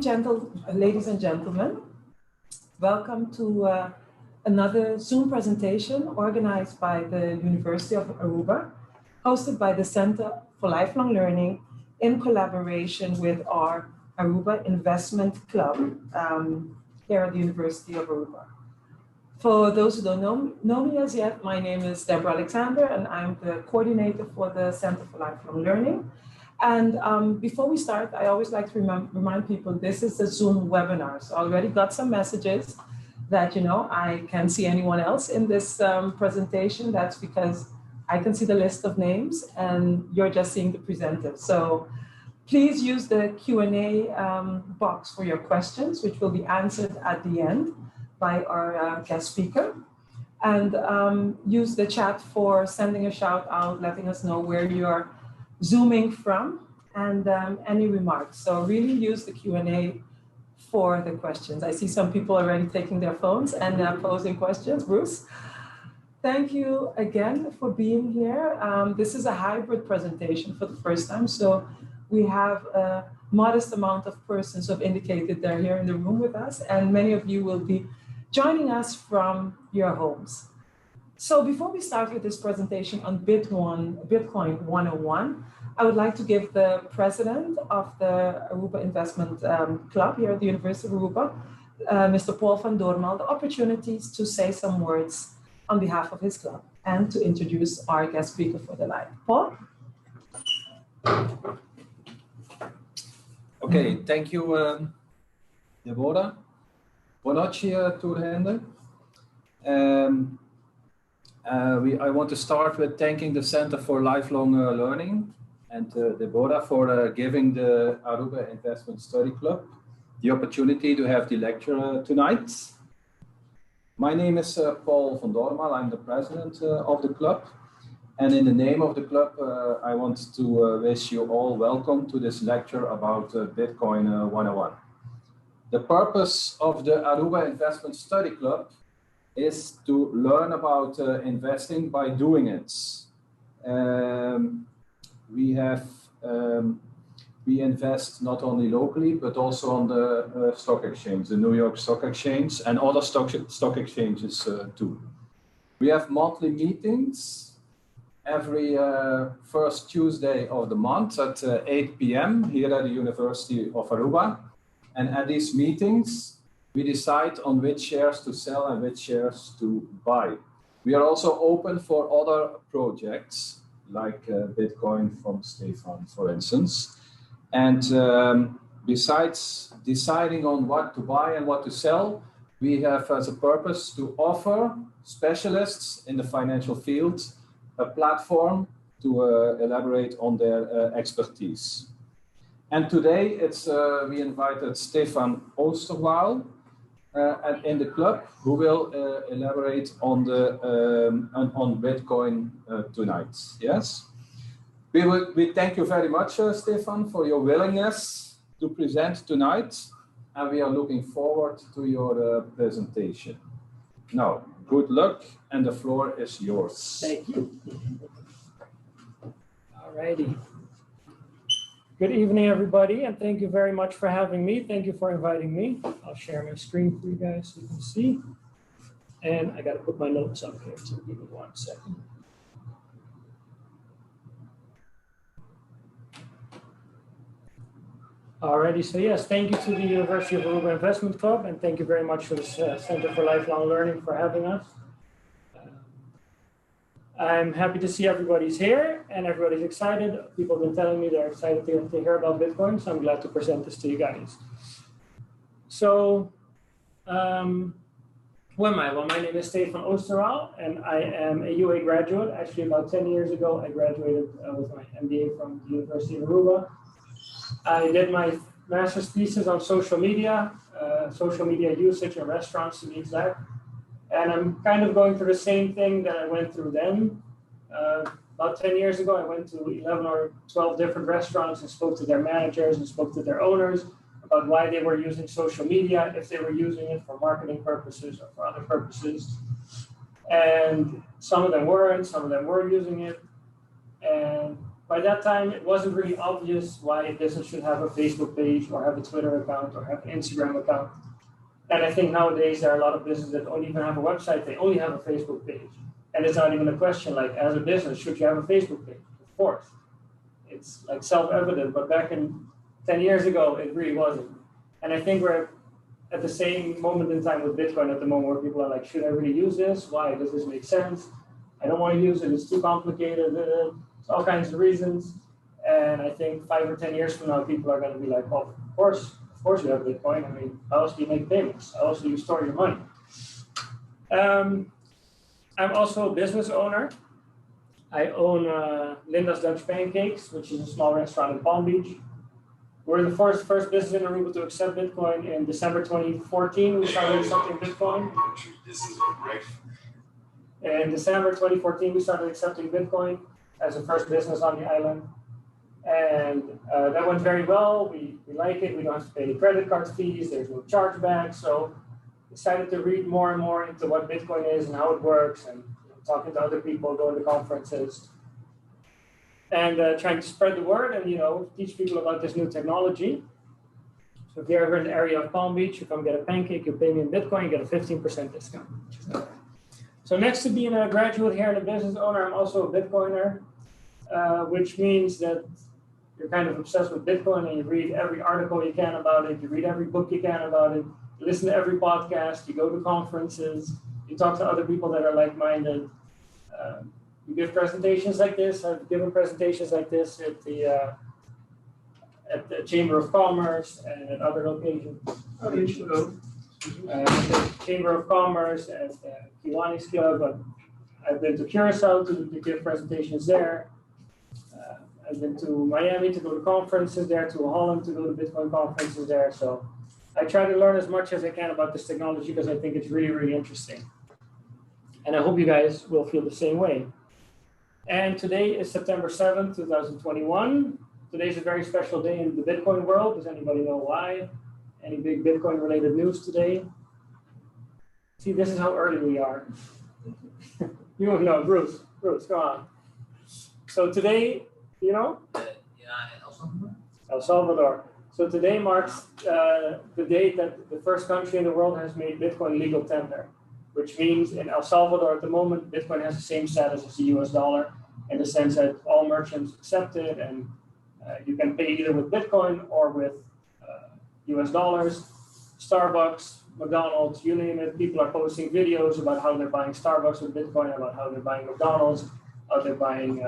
ladies and gentlemen. Welcome to another Zoom presentation organized by the University of Aruba, hosted by the Center for Lifelong Learning in collaboration with our Aruba Investment Club here at the University of Aruba. For those who don't know me as yet, my name is Deborah Alexander, and I'm the coordinator for the Center for Lifelong Learning. And before we start, I always like to remind people this is a Zoom webinar. So I already got some messages that, I can't see anyone else in this presentation. That's because I can see the list of names and you're just seeing the presenters. So please use the Q&A box for your questions, which will be answered at the end by our guest speaker. And use the chat for sending a shout out, letting us know where you're Zooming from, and any remarks. So really use the Q&A for the questions. I see some people already taking their phones and posing questions. Bruce, thank you again for being here. This is a hybrid presentation for the first time. So we have a modest amount of persons who have indicated they're here in the room with us, and many of you will be joining us from your homes. So before we start with this presentation on Bitcoin 101, I would like to give the president of the Aruba Investment Club here at the University of Aruba, Mr. Paul van Doornmal, the opportunities to say some words on behalf of his club and to introduce our guest speaker for the night. Paul? Okay, thank you, Deborah. Boa noite, Turhende. I want to start with thanking the Center for Lifelong Learning and Deborah for giving the Aruba Investment Study Club the opportunity to have the lecture tonight. My name is Paul van Doornmal. I'm the president of the club. And in the name of the club, I want to wish you all welcome to this lecture about Bitcoin 101. The purpose of the Aruba Investment Study Club is to learn about investing by doing it. We invest not only locally, but also on the stock exchange, the New York Stock Exchange, and other stock exchanges too. We have monthly meetings every first Tuesday of the month at 8 p.m. here at the University of Aruba. And at these meetings, we decide on which shares to sell and which shares to buy. We are also open for other projects, like Bitcoin from Stefan, for instance. And besides deciding on what to buy and what to sell, we have as a purpose to offer specialists in the financial field a platform to elaborate on their expertise. And today we invited Stefan Oosterwaal in the club, who will elaborate on Bitcoin tonight. Yes, we thank you very much, Stefan, for your willingness to present tonight, and we are looking forward to your presentation. Now, good luck, and the floor is yours. Thank you. All righty. Good evening, everybody, and thank you very much for having me. Thank you for inviting me. I'll share my screen for you guys so you can see. And I got to put my notes up here, so give me 1 second. Alrighty, so yes, thank you to the University of Aruba Investment Club, and thank you very much to the Center for Lifelong Learning for having us. I'm happy to see everybody's here and everybody's excited. People have been telling me they're excited to hear about Bitcoin, so I'm glad to present this to you guys. So, who am I? Well, my name is Stefan Oosterwaal, and I am a UA graduate. Actually, about 10 years ago, I graduated with my MBA from the University of Aruba. I did my master's thesis on social media usage in restaurants, to be exact. And I'm kind of going through the same thing that I went through then. About 10 years ago, I went to 11 or 12 different restaurants and spoke to their managers and spoke to their owners about why they were using social media, if they were using it for marketing purposes or for other purposes. And some of them weren't, some of them were using it. And by that time, it wasn't really obvious why a business should have a Facebook page or have a Twitter account or have an Instagram account. And I think nowadays there are a lot of businesses that don't even have a website, they only have a Facebook page. And it's not even a question like, as a business, should you have a Facebook page? Of course. It's like self-evident, but back in 10 years ago, it really wasn't. And I think we're at the same moment in time with Bitcoin at the moment where people are like, should I really use this? Why? Does this make sense? I don't want to use it, it's too complicated. It's all kinds of reasons. And I think 5 or 10 years from now, people are going to be like, oh, of course you have Bitcoin. I mean, how else do you make payments? How else do you store your money? I'm also a business owner. I own Linda's Dutch Pancakes, which is a small restaurant in Palm Beach. We're the first business in Aruba to accept Bitcoin in December 2014. We started accepting Bitcoin. In December 2014, we started accepting Bitcoin as the first business on the island. And that went very well. We like it. We don't have to pay any credit card fees. There's no chargeback. So decided to read more and more into what Bitcoin is and how it works, and talking to other people, going to conferences, and trying to spread the word and teach people about this new technology. So if you're ever in the area of Palm Beach, you come get a pancake, you pay me in Bitcoin, you get a 15% discount. So next to being a graduate here and a business owner, I'm also a Bitcoiner, which means that you're kind of obsessed with Bitcoin and you read every article you can about it, you read every book you can about it, you listen to every podcast, you go to conferences, you talk to other people that are like-minded. You give presentations like this. I've given presentations like this at the Chamber of Commerce and at other locations. At the Chamber of Commerce, at the Kiwani's Club. I've been to Curacao to give presentations there. I've been to Miami to go to conferences there, to Holland to go to Bitcoin conferences there. So I try to learn as much as I can about this technology because I think it's really, really interesting. And I hope you guys will feel the same way. And today is September 7th, 2021. Today is a very special day in the Bitcoin world. Does anybody know why? Any big Bitcoin related news today? See, this is how early we are. You don't know, Bruce, come on. So today, El Salvador. So today marks the date that the first country in the world has made Bitcoin legal tender, which means in El Salvador at the moment, Bitcoin has the same status as the US dollar in the sense that all merchants accept it and you can pay either with Bitcoin or with US dollars. Starbucks, McDonald's, you name it, people are posting videos about how they're buying Starbucks with Bitcoin, about how they're buying McDonald's, how they're buying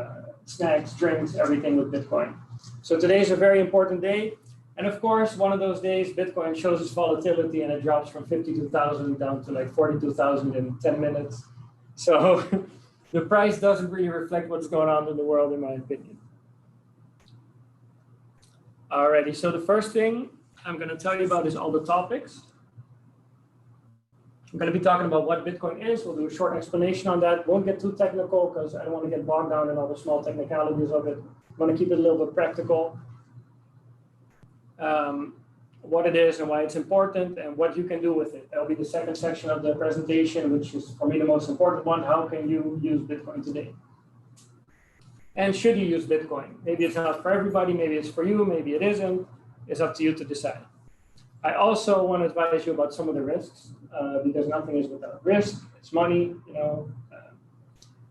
snacks, drinks, everything with Bitcoin. So today is a very important day. And of course, one of those days, Bitcoin shows its volatility and it drops from 52,000 down to like 42,000 in 10 minutes. So the price doesn't really reflect what's going on in the world, in my opinion. Alrighty, so the first thing I'm going to tell you about is all the topics. I'm going to be talking about what Bitcoin is. We'll do a short explanation on that. Won't get too technical because I don't want to get bogged down in all the small technicalities of it. I'm going to keep it a little bit practical. What it is and why it's important and what you can do with it. That'll be the second section of the presentation, which is for me the most important one. How can you use Bitcoin today? And should you use Bitcoin? Maybe it's not for everybody, maybe it's for you, maybe it isn't. It's up to you to decide. I also want to advise you about some of the risks because nothing is without risk. It's money,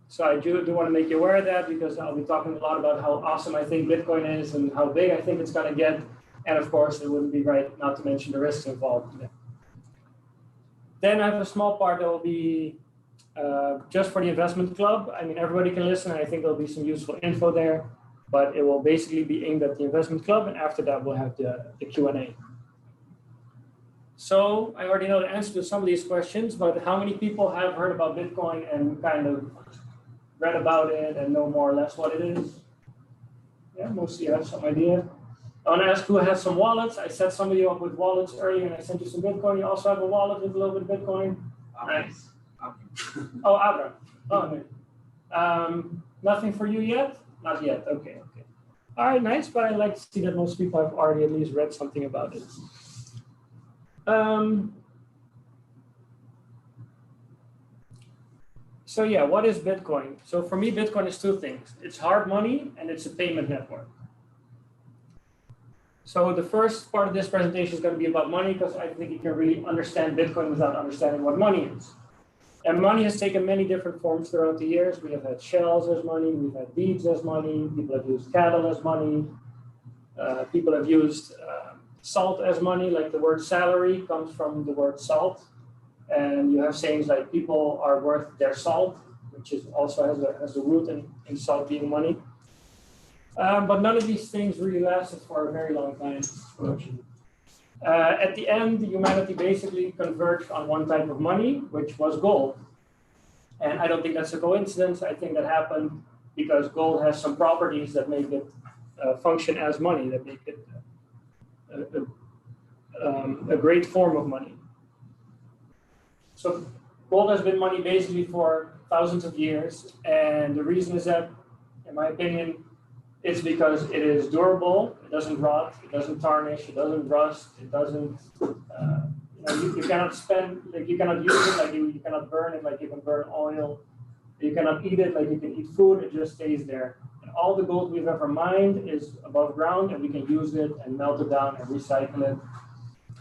So I do want to make you aware of that because I'll be talking a lot about how awesome I think Bitcoin is and how big I think it's going to get. And of course, it wouldn't be right not to mention the risks involved. Then I have a small part that will be just for the investment club. I mean, everybody can listen. And I think there'll be some useful info there, but it will basically be aimed at the investment club. And after that, we'll have the Q&A. So I already know the answer to some of these questions, but how many people have heard about Bitcoin and kind of read about it and know more or less what it is? Yeah, most of you have some idea. I want to ask who has some wallets. I set some of you up with wallets earlier and I sent you some Bitcoin. You also have a wallet with a little bit of Bitcoin. Nice. Oh, Abra. Oh, okay. Nothing for you yet? Not yet. Okay. All right, nice. But I like to see that most people have already at least read something about it. So yeah, what is Bitcoin? So for me, Bitcoin is two things. It's hard money and it's a payment network. So the first part of this presentation is going to be about money because I think you can really understand Bitcoin without understanding what money is. And money has taken many different forms throughout the years. We have had shells as money, we've had beads as money, people have used cattle as money, people have used salt as money, like the word salary comes from the word salt. And you have sayings like people are worth their salt, which is also has a root in salt being money. But none of these things really lasted for a very long time. At the end, humanity basically converged on one type of money, which was gold. And I don't think that's a coincidence. I think that happened because gold has some properties that make it function as money, that make it a great form of money. So gold has been money basically for thousands of years. And the reason is that, in my opinion, it's because it is durable, it doesn't rot, it doesn't tarnish, it doesn't rust, it doesn't, you cannot spend, like you cannot use it, like you cannot burn it like you can burn oil, you cannot eat it like you can eat food, it just stays there. And all the gold we've ever mined is above ground and we can use it and melt it down and recycle it.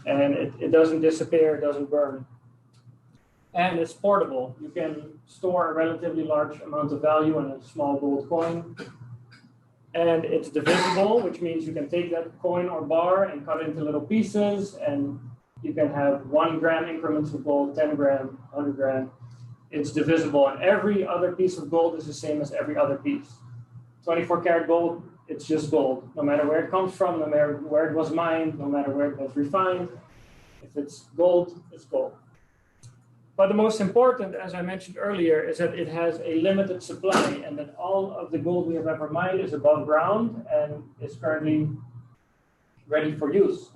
And it doesn't disappear, it doesn't burn. And it's portable. You can store a relatively large amount of value in a small gold coin. And it's divisible, which means you can take that coin or bar and cut it into little pieces, and you can have 1 gram increments of gold, 10 gram, 100 gram. It's divisible, and every other piece of gold is the same as every other piece. 24 karat gold, it's just gold, no matter where it comes from, no matter where it was mined, no matter where it was refined. If it's gold, it's gold. But the most important, as I mentioned earlier, is that it has a limited supply and that all of the gold we have ever mined is above ground and is currently ready for use.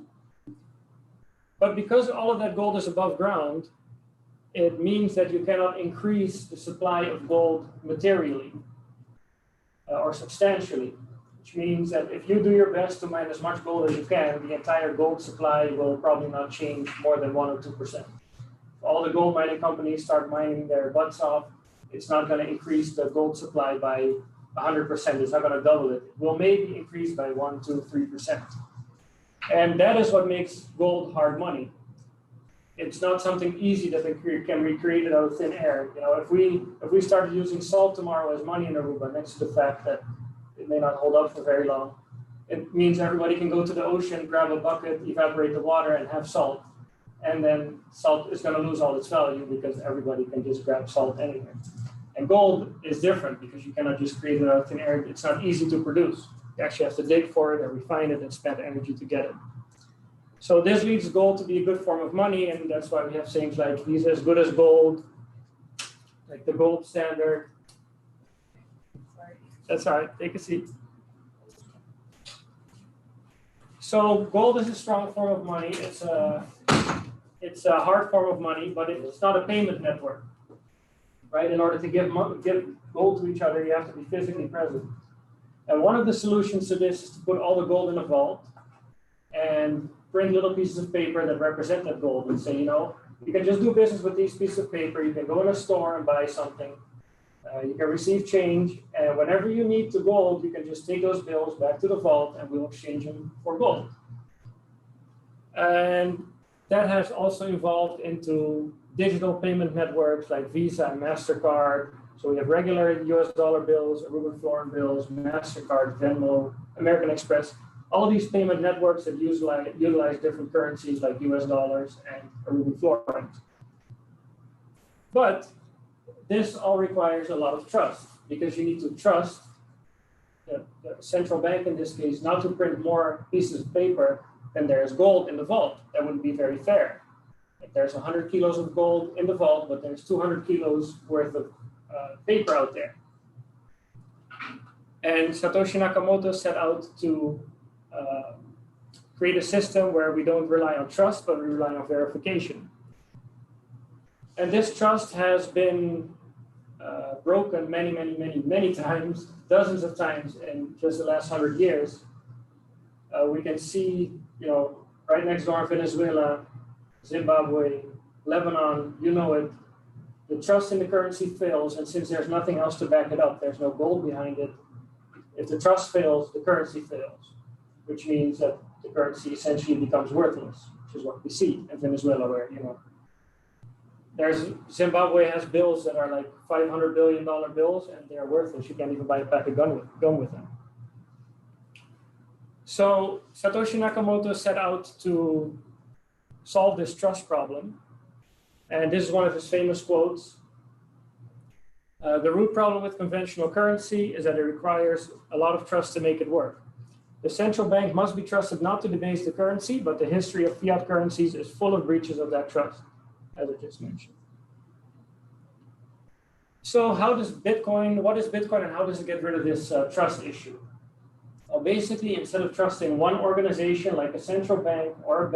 But because all of that gold is above ground, it means that you cannot increase the supply of gold materially or substantially, which means that if you do your best to mine as much gold as you can, the entire gold supply will probably not change more than 1 or 2%. All the gold mining companies start mining their butts off, it's not going to increase the gold supply by 100%. It's not going to double it. It will maybe increase by 1, 2, 3%. And that is what makes gold hard money. It's not something easy that can be created out of thin air. You know, if we started using salt tomorrow as money in Aruba, next to the fact that it may not hold up for very long, it means everybody can go to the ocean, grab a bucket, evaporate the water, and have salt. And then salt is going to lose all its value because everybody can just grab salt anywhere. And gold is different because you cannot just create it out of thin air. It's not easy to produce. You actually have to dig for it and refine it and spend energy to get it. So this leads gold to be a good form of money, and that's why we have sayings like he's as good as gold, like the gold standard. Sorry. That's all right, take a seat. So gold is a strong form of money. It's a hard form of money, but it's not a payment network, right? In order to give gold to each other, you have to be physically present. And one of the solutions to this is to put all the gold in a vault and print little pieces of paper that represent that gold and say, you know, you can just do business with these pieces of paper. You can go in a store and buy something. You can receive change. And whenever you need the gold, you can just take those bills back to the vault and we'll exchange them for gold. And that has also evolved into digital payment networks like Visa and MasterCard. So we have regular US dollar bills, Aruban Florin bills, MasterCard, Venmo, American Express. All these payment networks that utilize different currencies like US dollars and Aruban Florins. But this all requires a lot of trust because you need to trust the central bank in this case not to print more pieces of paper than there is gold in the vault. That wouldn't be very fair. Like there's 100 kilos of gold in the vault, but there's 200 kilos worth of paper out there. And Satoshi Nakamoto set out to create a system where we don't rely on trust, but we rely on verification. And this trust has been broken many times, dozens of times in just the last 100 years. We can see, you know, right next door, Venezuela, Zimbabwe, Lebanon, you know it. the trust in the currency fails, and since there's nothing else to back it up, there's no gold behind it. If the trust fails, the currency fails, which means that the currency essentially becomes worthless, which is what we see in Venezuela, where, Zimbabwe has bills that are like $500 billion bills, and they're worthless. You can't even buy a pack of gun with them. So Satoshi Nakamoto set out to solve this trust problem. And this is one of his famous quotes. The root problem with conventional currency is that it requires a lot of trust to make it work. The central bank must be trusted not to debase the currency, but the history of fiat currencies is full of breaches of that trust, as I just mentioned. So what is Bitcoin and how does it get rid of this trust issue? Well, basically, instead of trusting one organization like a central bank, or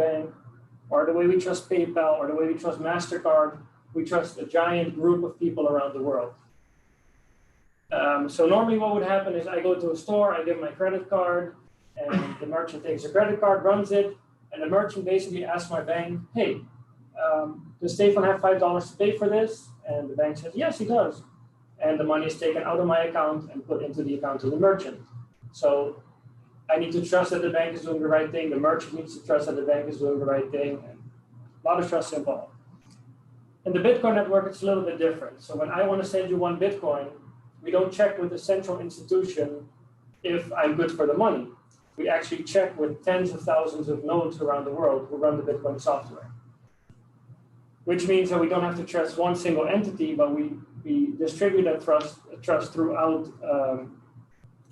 the way we trust PayPal, or the way we trust MasterCard, we trust a giant group of people around the world. So normally what would happen is I go to a store, I give my credit card, and the merchant takes the credit card, runs it, and the merchant basically asks my bank, hey, does Stefan have $5 to pay for this? And the bank says, yes, he does. And the money is taken out of my account and put into the account of the merchant. So I need to trust that the bank is doing the right thing. The merchant needs to trust that the bank is doing the right thing. And a lot of trust involved. In the Bitcoin network, it's a little bit different. So when I want to send you one Bitcoin, we don't check with the central institution if I'm good for the money. We actually check with tens of thousands of nodes around the world who run the Bitcoin software. Which means that we don't have to trust one single entity, but we distribute that trust throughout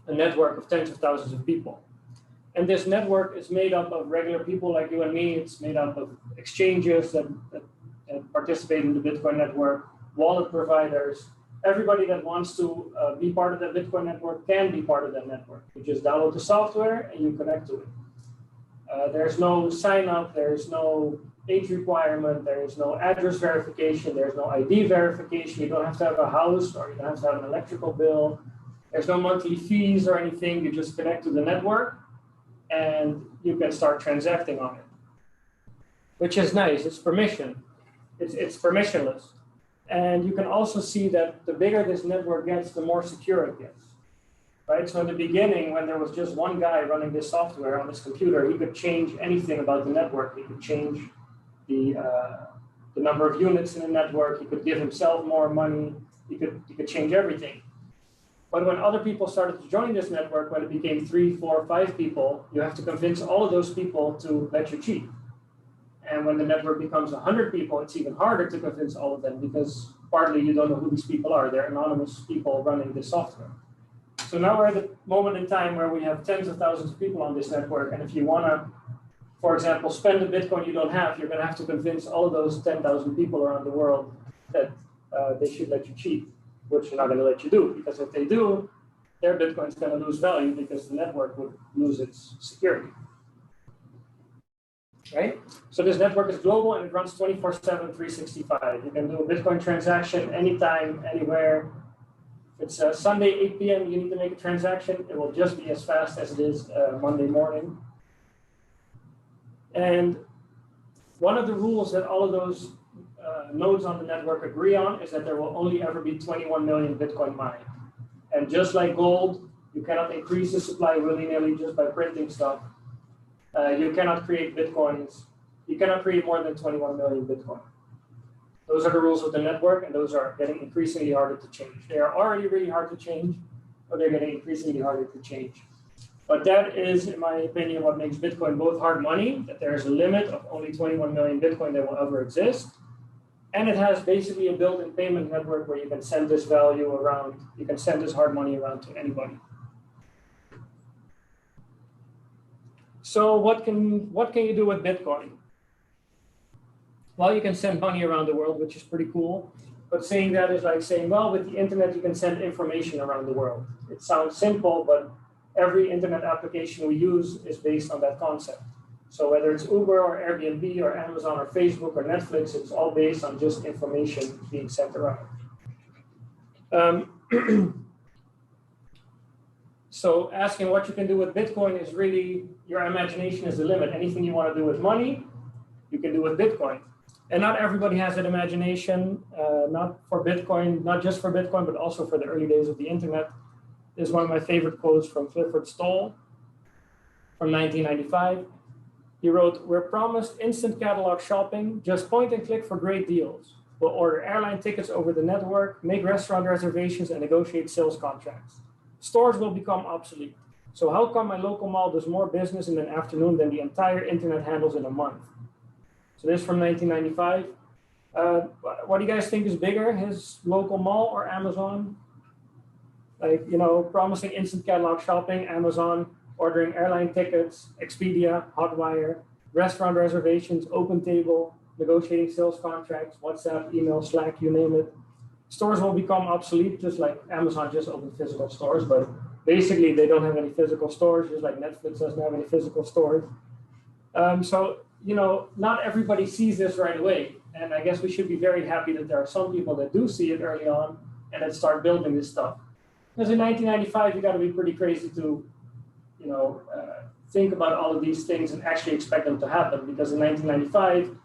a network of tens of thousands of people. And this network is made up of regular people like you and me. It's made up of exchanges that participate in the Bitcoin network, wallet providers. Everybody that wants to be part of that Bitcoin network can be part of that network. You just download the software and you connect to it. There's no sign up, there's no age requirement, there's no address verification, there's no ID verification. You don't have to have a house, or you don't have to have an electrical bill. There's no monthly fees or anything. You just connect to the network and you can start transacting on it, which is nice. It's permission. It's permissionless. And you can also see that the bigger this network gets, the more secure it gets, right? So in the beginning, when there was just one guy running this software on his computer, he could change anything about the network. He could change the number of units in the network. He could give himself more money. He could change everything. But when other people started to join this network, when it became 3, 4, 5 people, you have to convince all of those people to let you cheat. And when the network becomes 100 people, it's even harder to convince all of them because partly you don't know who these people are. They're anonymous people running this software. So now we're at the moment in time where we have tens of thousands of people on this network. And if you want to, for example, spend a Bitcoin you don't have, you're going to have to convince all of those 10,000 people around the world that they should let you cheat, which they're not going to let you do. Because if they do, their Bitcoin's going to lose value because the network would lose its security. Right? So this network is global and it runs 24/7, 365. You can do a Bitcoin transaction anytime, anywhere. If it's Sunday, 8 p.m., you need to make a transaction. It will just be as fast as it is Monday morning. And one of the rules that all of those nodes on the network agree on is that there will only ever be 21 million Bitcoin mined. And just like gold, you cannot increase the supply willy-nilly just by printing stuff. You cannot create Bitcoins. You cannot create more than 21 million Bitcoin. Those are the rules of the network, and those are getting increasingly harder to change. They are already really hard to change, but they're getting increasingly harder to change. But that is, in my opinion, what makes Bitcoin both hard money, that there is a limit of only 21 million Bitcoin that will ever exist. And it has basically a built-in payment network where you can send this value around, you can send this hard money around to anybody. So what can you do with Bitcoin? Well, you can send money around the world, which is pretty cool. But saying that is like saying, well, with the internet, you can send information around the world. It sounds simple, but every internet application we use is based on that concept. So whether it's Uber or Airbnb or Amazon or Facebook or Netflix, it's all based on just information being sent around. So asking what you can do with Bitcoin is really, your imagination is the limit. Anything you want to do with money, you can do with Bitcoin. And not everybody has that imagination, not for Bitcoin, not just for Bitcoin, but also for the early days of the internet. This is one of my favorite quotes from Clifford Stoll from 1995. He wrote, "We're promised instant catalog shopping, just point and click for great deals. We'll order airline tickets over the network, make restaurant reservations, and negotiate sales contracts. Stores will become obsolete. So how come my local mall does more business in an afternoon than the entire internet handles in a month?" So this is from 1995. What do you guys think is bigger, his local mall or Amazon? Like, you know, promising instant catalog shopping, Amazon, ordering airline tickets, Expedia, Hotwire, restaurant reservations, OpenTable, negotiating sales contracts, WhatsApp, email, Slack, you name it. Stores will become obsolete, just like Amazon just opened physical stores, but basically they don't have any physical stores, just like Netflix doesn't have any physical stores. So, you know, not everybody sees this right away. And I guess we should be very happy that there are some people that do see it early on and that start building this stuff. Because in 1995, you got to be pretty crazy to, you know, think about all of these things and actually expect them to happen. Because in 1995,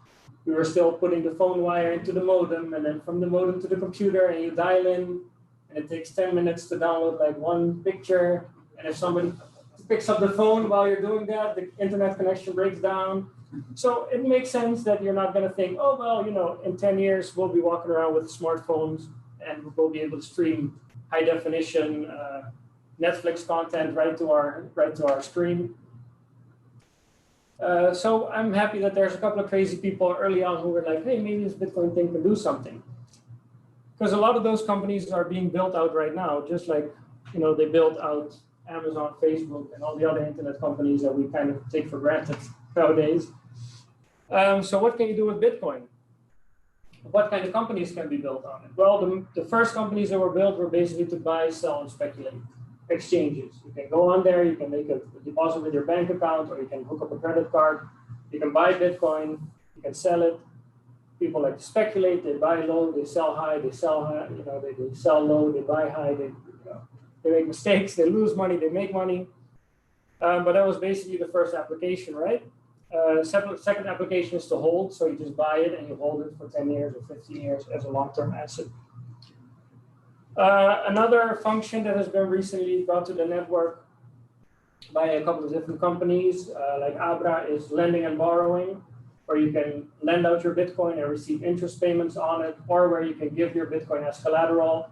we were still putting the phone wire into the modem, and then from the modem to the computer, and you dial in, and it takes 10 minutes to download like one picture. And if somebody picks up the phone while you're doing that, the internet connection breaks down. So it makes sense that you're not going to think, oh, well, you know, in 10 years, we'll be walking around with smartphones and we'll be able to stream high definition Netflix content right to our stream. So I'm happy that there's a couple of crazy people early on who were like, hey, maybe this Bitcoin thing can do something. Because a lot of those companies are being built out right now, just like, you know, they built out Amazon, Facebook, and all the other internet companies that we kind of take for granted nowadays. So what can you do with Bitcoin? What kind of companies can be built on it? Well, the first companies that were built were basically to buy, sell, and speculate. Exchanges. You can go on there, you can make a deposit with your bank account, or you can hook up a credit card. You can buy Bitcoin, you can sell it. People like to speculate, they buy low, they sell high, they sell high, you know, they sell low, they buy high, they make mistakes, they lose money, they make money. But that was basically the first application, right? Second application is to hold, so you just buy it and you hold it for 10 years or 15 years as a long-term asset. Another function that has been recently brought to the network by a couple of different companies, like Abra, is lending and borrowing, where you can lend out your Bitcoin and receive interest payments on it, or where you can give your Bitcoin as collateral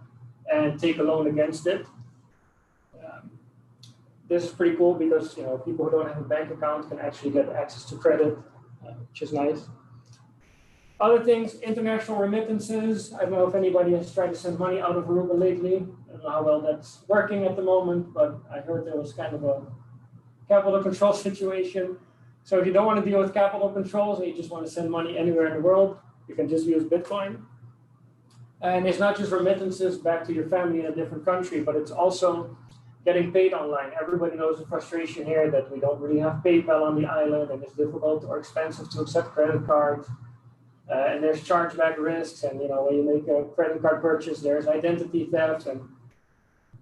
and take a loan against it. This is pretty cool because, you know, people who don't have a bank account can actually get access to credit, which is nice. Other things, international remittances. I don't know if anybody has tried to send money out of Aruba lately. I don't know how well that's working at the moment, but I heard there was kind of a capital control situation. So if you don't want to deal with capital controls and you just want to send money anywhere in the world, you can just use Bitcoin. And it's not just remittances back to your family in a different country, but it's also getting paid online. Everybody knows the frustration here that we don't really have PayPal on the island, and it's difficult or expensive to accept credit cards. And there's chargeback risks, and, you know, when you make a credit card purchase, there's identity theft, and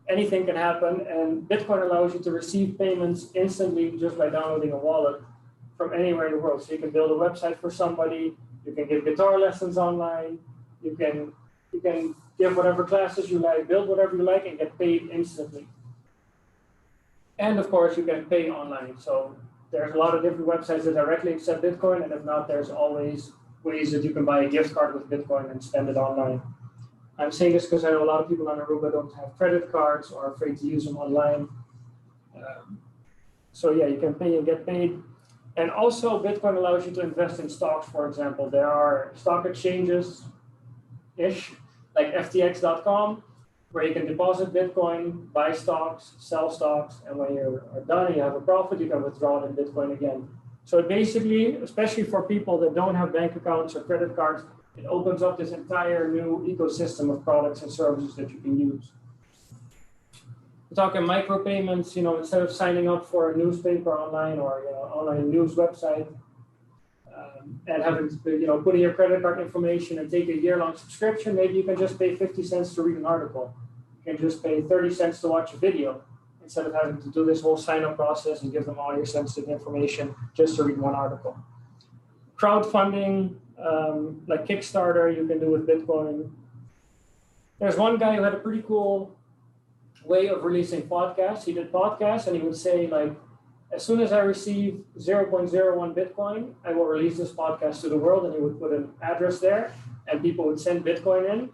anything can happen. And Bitcoin allows you to receive payments instantly just by downloading a wallet from anywhere in the world. So you can build a website for somebody, you can give guitar lessons online, you can give whatever classes you like, build whatever you like, and get paid instantly. And of course, you can pay online. So there's a lot of different websites that directly accept Bitcoin, and if not, there's always ways that you can buy a gift card with Bitcoin and spend it online. I'm saying this because I know a lot of people on Aruba don't have credit cards or are afraid to use them online. So yeah, you can pay and get paid. And also, Bitcoin allows you to invest in stocks, for example. There are stock exchanges-ish, like FTX.com, where you can deposit Bitcoin, buy stocks, sell stocks, and when you're done and you have a profit, you can withdraw it in Bitcoin again. So it basically, especially for people that don't have bank accounts or credit cards, it opens up this entire new ecosystem of products and services that you can use. We're talking micropayments, you know, instead of signing up for a newspaper online or, you know, online news website, and having to, you know, put in your credit card information and take a year-long subscription, maybe you can just pay 50 cents to read an article. You can just pay 30 cents to watch a video instead of having to do this whole sign-up process and give them all your sensitive information just to read one article. Crowdfunding, like Kickstarter, you can do with Bitcoin. There's one guy who had a pretty cool way of releasing podcasts. He did podcasts and he would say like, as soon as I receive 0.01 Bitcoin, I will release this podcast to the world, and he would put an address there and people would send Bitcoin in.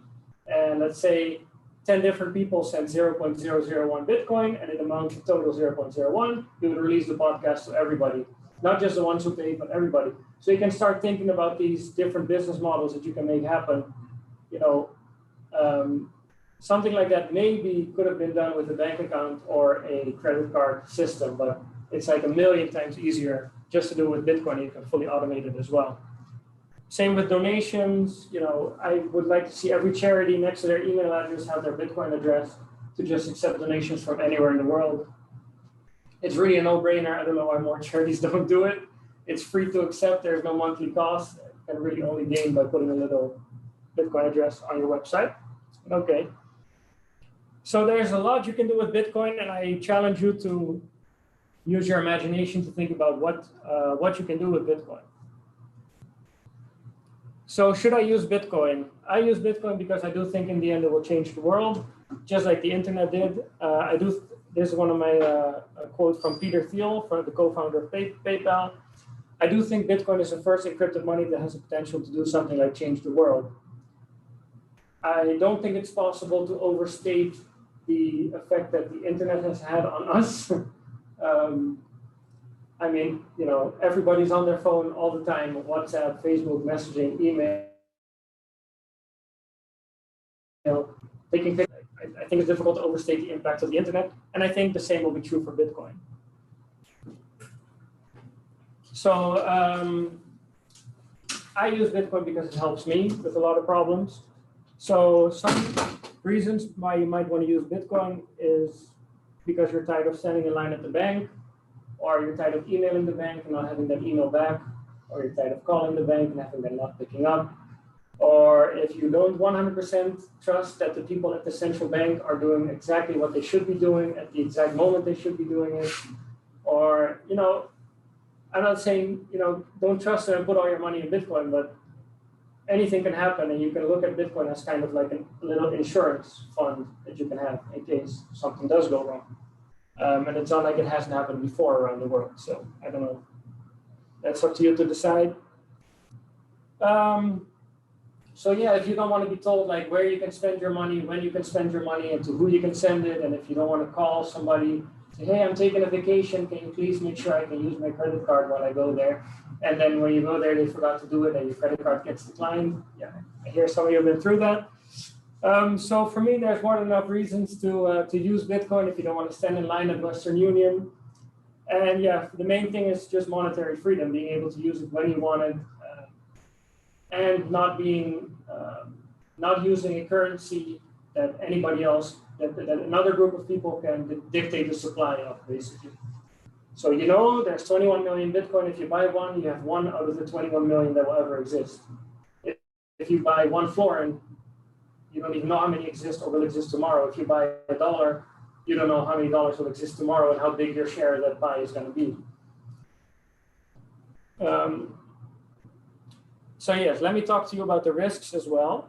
And let's say 10 different people sent 0.001 Bitcoin and it amounts to total 0.01. He would release the podcast to everybody, not just the ones who paid, but everybody. So you can start thinking about these different business models that you can make happen. You know, something like that maybe could have been done with a bank account or a credit card system, but it's like a million times easier just to do with Bitcoin. You can fully automate it as well. Same with donations. You know, I would like to see every charity next to their email address have their Bitcoin address to just accept donations from anywhere in the world. It's really a no-brainer. I don't know why more charities don't do it. It's free to accept. There's no monthly cost. You can really only gain by putting a little Bitcoin address on your website. Okay. So there's a lot you can do with Bitcoin, and I challenge you to use your imagination to think about what you can do with Bitcoin. So should I use Bitcoin? I use Bitcoin because I do think in the end it will change the world, just like the internet did. This is one of my quotes from Peter Thiel, the co-founder of PayPal. I do think Bitcoin is the first encrypted money that has the potential to do something like change the world. I don't think it's possible to overstate the effect that the internet has had on us. I mean, you know, everybody's on their phone all the time, WhatsApp, Facebook, messaging, email. I think it's difficult to overstate the impact of the internet, and I think the same will be true for Bitcoin. So I use Bitcoin because it helps me with a lot of problems. So some reasons why you might want to use Bitcoin is because you're tired of standing in line at the bank, or you're tired of emailing the bank and not having that email back, or you're tired of calling the bank and having them not picking up, or if you don't 100% trust that the people at the central bank are doing exactly what they should be doing at the exact moment they should be doing it, or, you know, I'm not saying, you know, don't trust them and put all your money in Bitcoin, but anything can happen, and you can look at Bitcoin as kind of like a little insurance fund that you can have in case something does go wrong. And it's not like it hasn't happened before around the world. So I don't know. That's up to you to decide. So yeah, if you don't want to be told like where you can spend your money, when you can spend your money, and to who you can send it, and if you don't want to call somebody, say, hey, I'm taking a vacation, can you please make sure I can use my credit card while I go there? And then when you go there, they forgot to do it, and your credit card gets declined. Yeah, I hear some of you have been through that. So for me, there's more than enough reasons to use Bitcoin if you don't want to stand in line at Western Union. And yeah, the main thing is just monetary freedom, being able to use it when you want it, and not using a currency that anybody else, that another group of people can dictate the supply of, basically. So you know, there's 21 million Bitcoin. If you buy one, you have one out of the 21 million that will ever exist. If you buy one florin, you don't even know how many exist or will exist tomorrow. If you buy $1, you don't know how many dollars will exist tomorrow and how big your share of that pie is going to be. So yes, let me talk to you about the risks as well,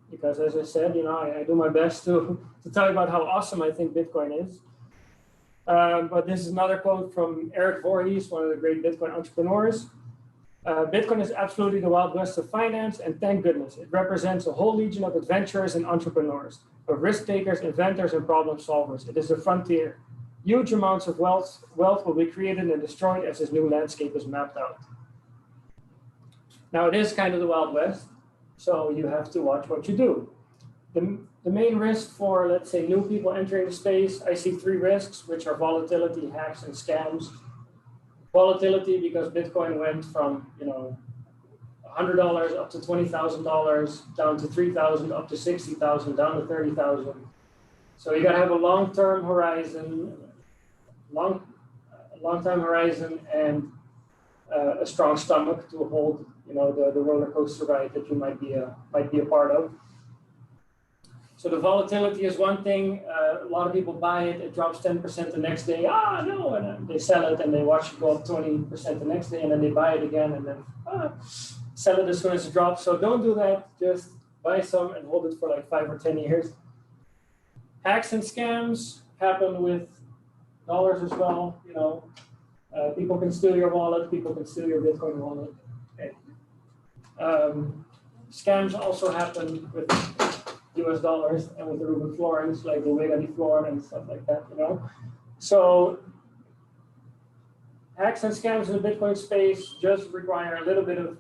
because as I said, you know, I do my best to tell you about how awesome I think Bitcoin is. But this is another quote from Eric Voorhees, one of the great Bitcoin entrepreneurs. Bitcoin is absolutely the Wild West of finance, and thank goodness. It represents a whole legion of adventurers and entrepreneurs, of risk takers, inventors, and problem solvers. It is a frontier. Huge amounts of wealth will be created and destroyed as this new landscape is mapped out. Now, it is kind of the Wild West, so you have to watch what you do. The main risk for, let's say, new people entering the space, I see three risks, which are volatility, hacks, and scams. Volatility, because Bitcoin went from, you know, $100 up to $20,000, down to $3,000, up to $60,000, down to $30,000. So you got to have a long-term horizon, long-time horizon, and a strong stomach to hold, you know, the roller coaster ride that you might be a part of. So the volatility is one thing. A lot of people buy it. It drops 10% the next day. No, and then they sell it and they watch it go up 20% the next day, and then they buy it again, and then sell it as soon as it drops. So don't do that. Just buy some and hold it for like 5 or 10 years. Hacks and scams happen with dollars as well. You know, people can steal your wallet. People can steal your Bitcoin wallet. Okay. Scams also happen with US dollars and with the Ruben florins, like the Vega de Flor and stuff like that, you know. So hacks and scams in the Bitcoin space just require a little bit of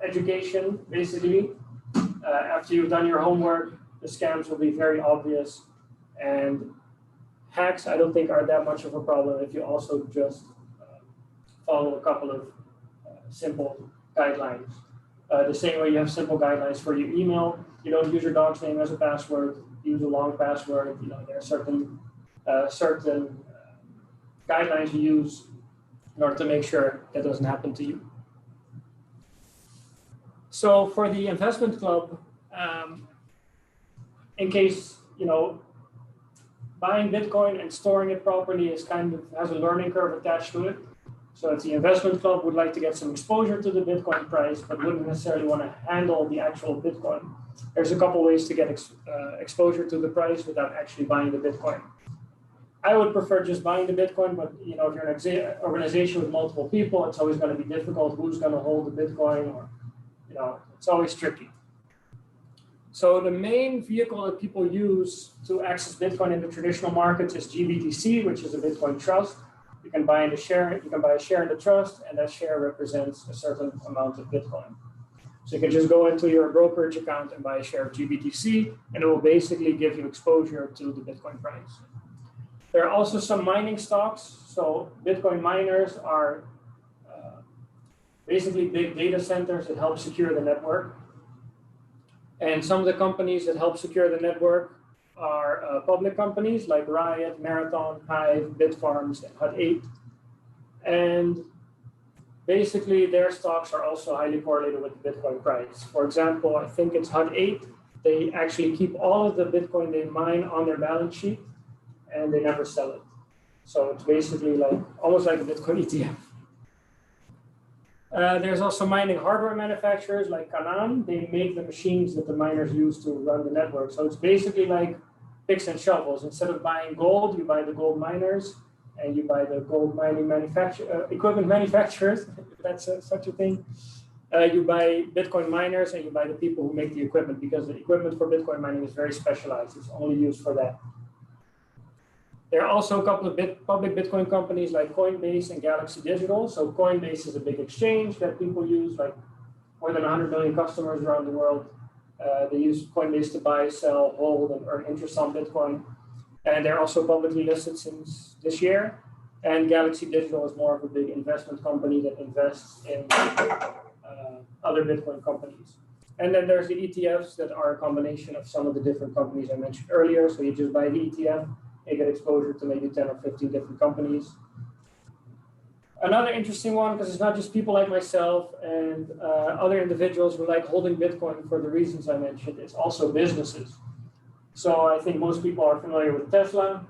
education, basically. After you've done your homework, the scams will be very obvious. And hacks, I don't think, are that much of a problem if you also just follow a couple of simple guidelines. The same way you have simple guidelines for your email. You don't use your dog's name as a password. Use a long password. You know, there are certain guidelines you use in order to make sure that doesn't happen to you. So for the investment club, in case, you know, buying Bitcoin and storing it properly is kind of has a learning curve attached to it. So if the investment club would like to get some exposure to the Bitcoin price, but wouldn't necessarily want to handle the actual Bitcoin, there's a couple ways to get exposure to the price without actually buying the Bitcoin. I would prefer just buying the Bitcoin, but you know, if you're an organization with multiple people, it's always going to be difficult. Who's going to hold the Bitcoin, or you know, it's always tricky. So the main vehicle that people use to access Bitcoin in the traditional markets is GBTC, which is a Bitcoin trust. You can buy a share in the trust, and that share represents a certain amount of Bitcoin. So you can just go into your brokerage account and buy a share of GBTC, and it will basically give you exposure to the Bitcoin price. There are also some mining stocks. So Bitcoin miners are basically big data centers that help secure the network. And some of the companies that help secure the network are public companies like Riot, Marathon, Hive, Bitfarms, and Hut8. And basically their stocks are also highly correlated with the Bitcoin price. For example, I think it's Hut8. They actually keep all of the Bitcoin they mine on their balance sheet, and they never sell it. So it's basically like almost like a Bitcoin ETF. There's also mining hardware manufacturers like Canaan. They make the machines that the miners use to run the network. So it's basically like picks and shovels. Instead of buying gold, you buy the gold miners, and you buy the gold mining equipment manufacturers, if that's such a thing. You buy Bitcoin miners, and you buy the people who make the equipment, because the equipment for Bitcoin mining is very specialized. It's only used for that. There are also a couple of public Bitcoin companies like Coinbase and Galaxy Digital. So Coinbase is a big exchange that people use, like more than 100 million customers around the world. They use Coinbase to buy, sell, hold, and earn interest on Bitcoin. And they're also publicly listed since this year. And Galaxy Digital is more of a big investment company that invests in other Bitcoin companies. And then there's the ETFs that are a combination of some of the different companies I mentioned earlier. So you just buy the ETF, you get exposure to maybe 10 or 15 different companies. Another interesting one, because it's not just people like myself and other individuals who like holding Bitcoin for the reasons I mentioned, it's also businesses. So I think most people are familiar with Tesla,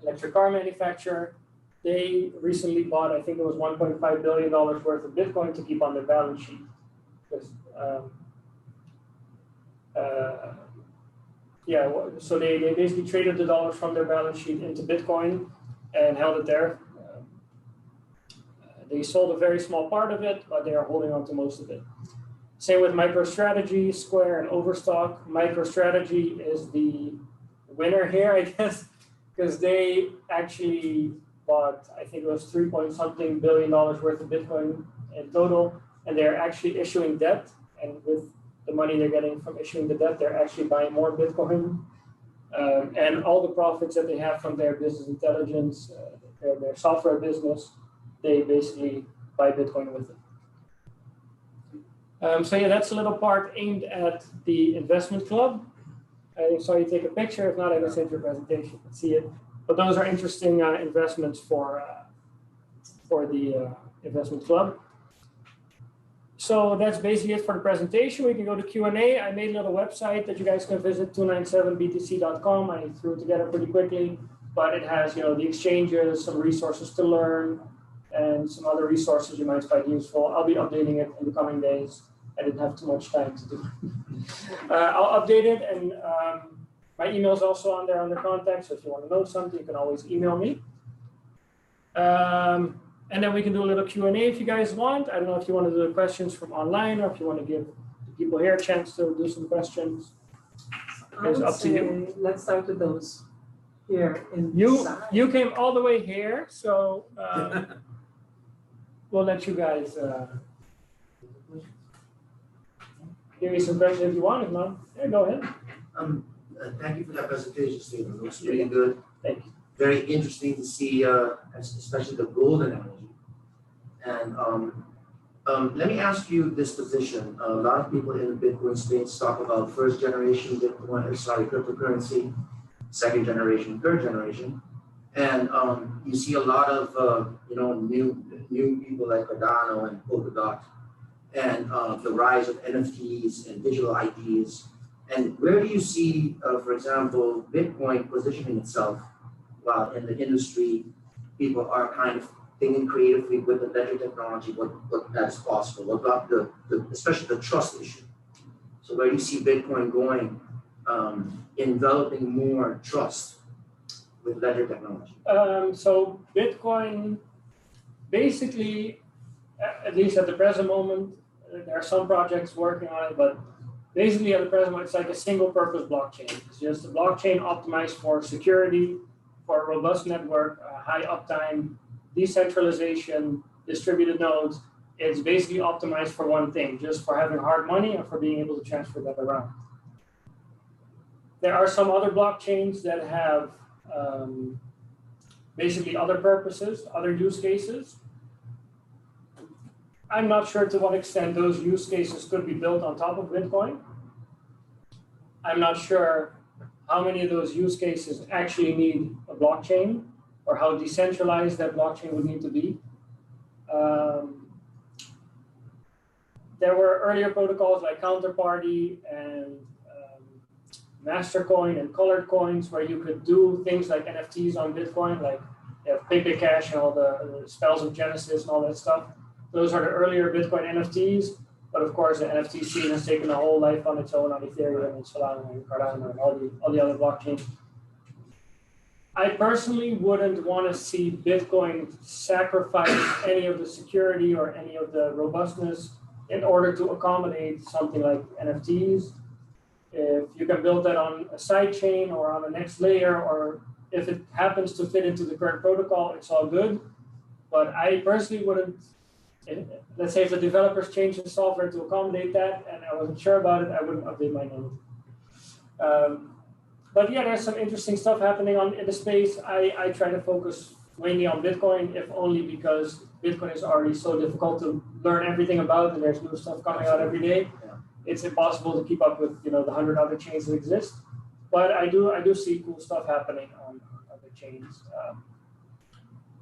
electric car manufacturer. They recently bought, I think it was $1.5 billion worth of Bitcoin to keep on their balance sheet. Because, so they basically traded the dollars from their balance sheet into Bitcoin and held it there. They sold a very small part of it, but they are holding on to most of it. Same with MicroStrategy, Square, and Overstock. MicroStrategy is the winner here, I guess, because they actually bought, I think it was $3-something billion worth of Bitcoin in total, and they're actually issuing debt, and with the money they're getting from issuing the debt, they're actually buying more Bitcoin. And all the profits that they have from their business intelligence, their software business, they basically buy Bitcoin with it. So yeah, that's a little part aimed at the investment club. I saw you take a picture. If not, I can send you a presentation. You can see it. But those are interesting investments for the investment club. So that's basically it for the presentation. We can go to Q&A. I made a little website that you guys can visit, 297btc.com. I threw it together pretty quickly, but it has, the exchanges, some resources to learn, and some other resources you might find useful. I'll be updating it in the coming days. I didn't have too much time to do it. I'll update it, and my email is also on there under contact, so if you want to know something, you can always email me. And then we can do a little Q&A if you guys want. I don't know if you want to do the questions from online or if you want to give the people here a chance to do some questions. It's up to you. Let's start with those here in You came all the way here, so we'll let you guys give me some questions if you want. If not, yeah, go ahead. Thank you for that presentation, Stephen. It looks really good. Thank you. Very interesting to see, especially the gold analogy. And let me ask you this position. A lot of people in the Bitcoin space talk about first generation Bitcoin, cryptocurrency, second generation, third generation. And you see a lot of new people like Cardano and Polkadot, and the rise of NFTs and digital IDs. And where do you see, for example, Bitcoin positioning itself while in the industry, people are kind of thinking creatively with the ledger technology, what that's possible, what about especially the trust issue. So where do you see Bitcoin going, enveloping more trust with ledger technology? So Bitcoin, basically, at least at the present moment, there are some projects working on it, but basically at the present moment, it's like a single purpose blockchain. It's just a blockchain optimized for security, for a robust network, high uptime, decentralization, distributed nodes. It's basically optimized for one thing, just for having hard money and for being able to transfer that around. There are some other blockchains that have basically other purposes, other use cases. I'm not sure to what extent those use cases could be built on top of Bitcoin. I'm not sure how many of those use cases actually need a blockchain or how decentralized that blockchain would need to be. There were earlier protocols like Counterparty and Mastercoin and colored coins where you could do things like NFTs on Bitcoin, like you have Pepe Cash and all the spells of Genesis and all that stuff. Those are the earlier Bitcoin NFTs, but of course the NFT scene has taken a whole life on its own on Ethereum and Solana and Cardano and all the other blockchains. I personally wouldn't want to see Bitcoin sacrifice any of the security or any of the robustness in order to accommodate something like NFTs. If you can build that on a side chain or on the next layer, or if it happens to fit into the current protocol, it's all good. But I personally wouldn't, let's say if the developers change the software to accommodate that and I wasn't sure about it, I wouldn't update my node. But yeah, there's some interesting stuff happening in the space. I try to focus mainly on Bitcoin, if only because Bitcoin is already so difficult to learn everything about, and there's new stuff coming out every day. It's impossible to keep up with the 100 other chains that exist. But I do see cool stuff happening on other chains.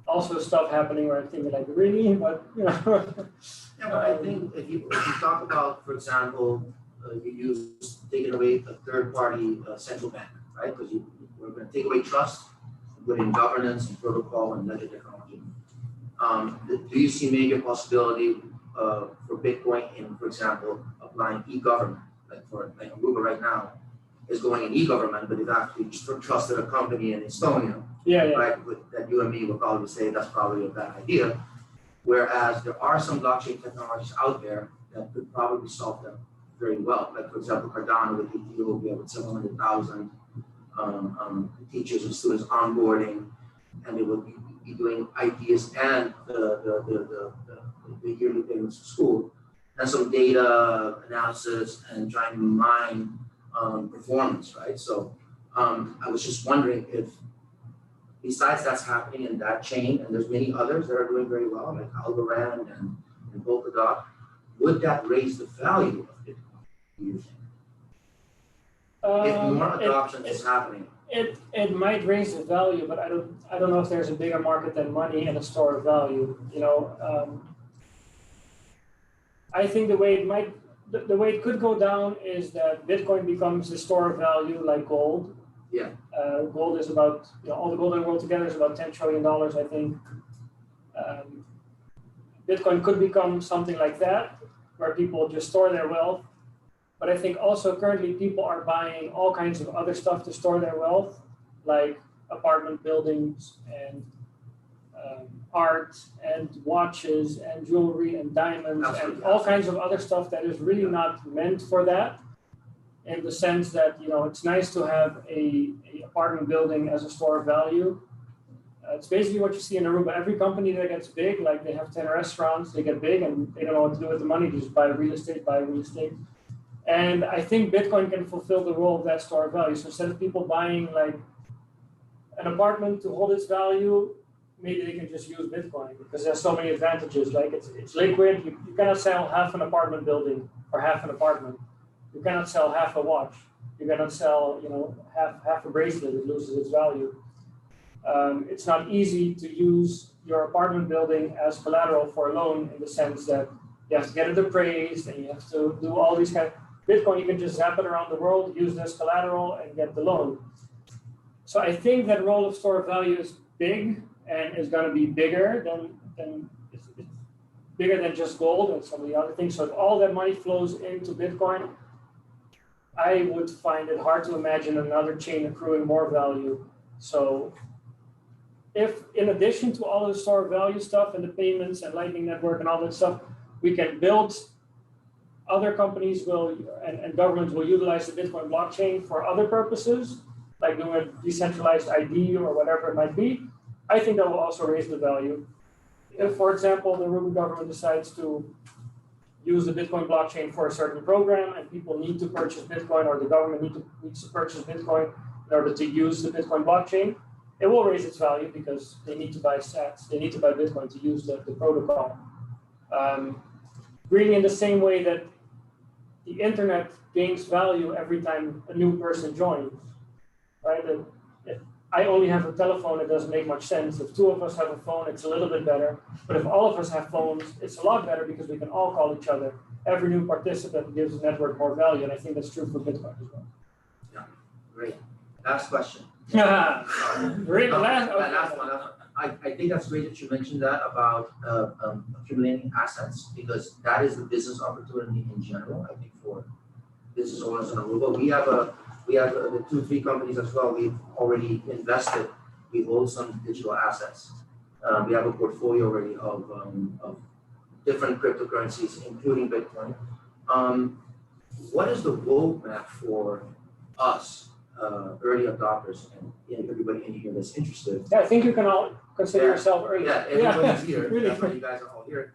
Also stuff happening where I'm thinking like really, but Yeah, but I think if you talk about, for example, you use taking away a third-party central bank, right? Because we're going to take away trust, put in governance and protocol and ledger technology. Do you see major possibility for Bitcoin in, for example, applying e-government? Like Aruba right now is going in e-government, but they've actually trusted a company in Estonia. Yeah. Right? That you and me would probably say that's probably a bad idea. Whereas there are some blockchain technologies out there that could probably solve them very well. Like for example, Cardano with Ethiopia with 700,000 teachers and students onboarding, and they would be doing ideas and the yearly payments to school, and some data analysis and trying to mine performance, right? So I was just wondering if, besides that's happening in that chain, and there's many others that are doing very well, like Algorand and Polkadot, would that raise the value of Bitcoin, do you think? If more adoption is happening. It might raise the value, but I don't know if there's a bigger market than money and a store of value. I think the way it could go down is that Bitcoin becomes a store of value like gold. Yeah. Gold is about, all the gold in the world together is about $10 trillion, I think. Bitcoin could become something like that, where people just store their wealth. But I think also currently people are buying all kinds of other stuff to store their wealth, like apartment buildings and art and watches and jewelry and diamonds and all kinds of other stuff that is really not meant for that. In the sense that, you know, it's nice to have a apartment building as a store of value. It's basically what you see in Aruba. Every company that gets big, like they have 10 restaurants, they get big and they don't know what to do with the money. They just buy real estate. And I think Bitcoin can fulfill the role of that store of value. So instead of people buying like an apartment to hold its value, maybe they can just use Bitcoin because there's so many advantages. Like it's liquid. You cannot sell half an apartment building or half an apartment. You cannot sell half a watch. You cannot sell, you know, half a bracelet. It loses its value. It's not easy to use your apartment building as collateral for a loan in the sense that you have to get it appraised and you have to do all these kind of Bitcoin. You can just zap it around the world, use this collateral, and get the loan. So I think that role of store of value is big and is going to be bigger than it's bigger than just gold and some of the other things. So if all that money flows into Bitcoin, I would find it hard to imagine another chain accruing more value. So if in addition to all the store of value stuff and the payments and Lightning Network and all that stuff, we can build, other companies will and governments will utilize the Bitcoin blockchain for other purposes, like doing a decentralized ID or whatever it might be, I think that will also raise the value. If, for example, the Aruban government decides to use the Bitcoin blockchain for a certain program and people need to purchase Bitcoin or the government needs to purchase Bitcoin in order to use the Bitcoin blockchain, it will raise its value because they need to buy sats, they need to buy Bitcoin to use the protocol. Really in the same way that the internet gains value every time a new person joins, right? If I only have a telephone, it doesn't make much sense. If two of us have a phone, it's a little bit better. But if all of us have phones, it's a lot better because we can all call each other. Every new participant gives the network more value, and I think that's true for Bitcoin as well. Yeah, great. Last question. Great. Last one. I think that's great that you mentioned that about accumulating assets because that is the business opportunity in general. I think for business owners in Aruba, we have the 2-3 companies as well. We've already invested. We hold some digital assets. We have a portfolio already of different cryptocurrencies, including Bitcoin. What is the roadmap for us, early adopters, and everybody in here that's interested? Yeah, I think you can all consider yourself early. Yeah, everybody's here. Really. That's why you guys are all here.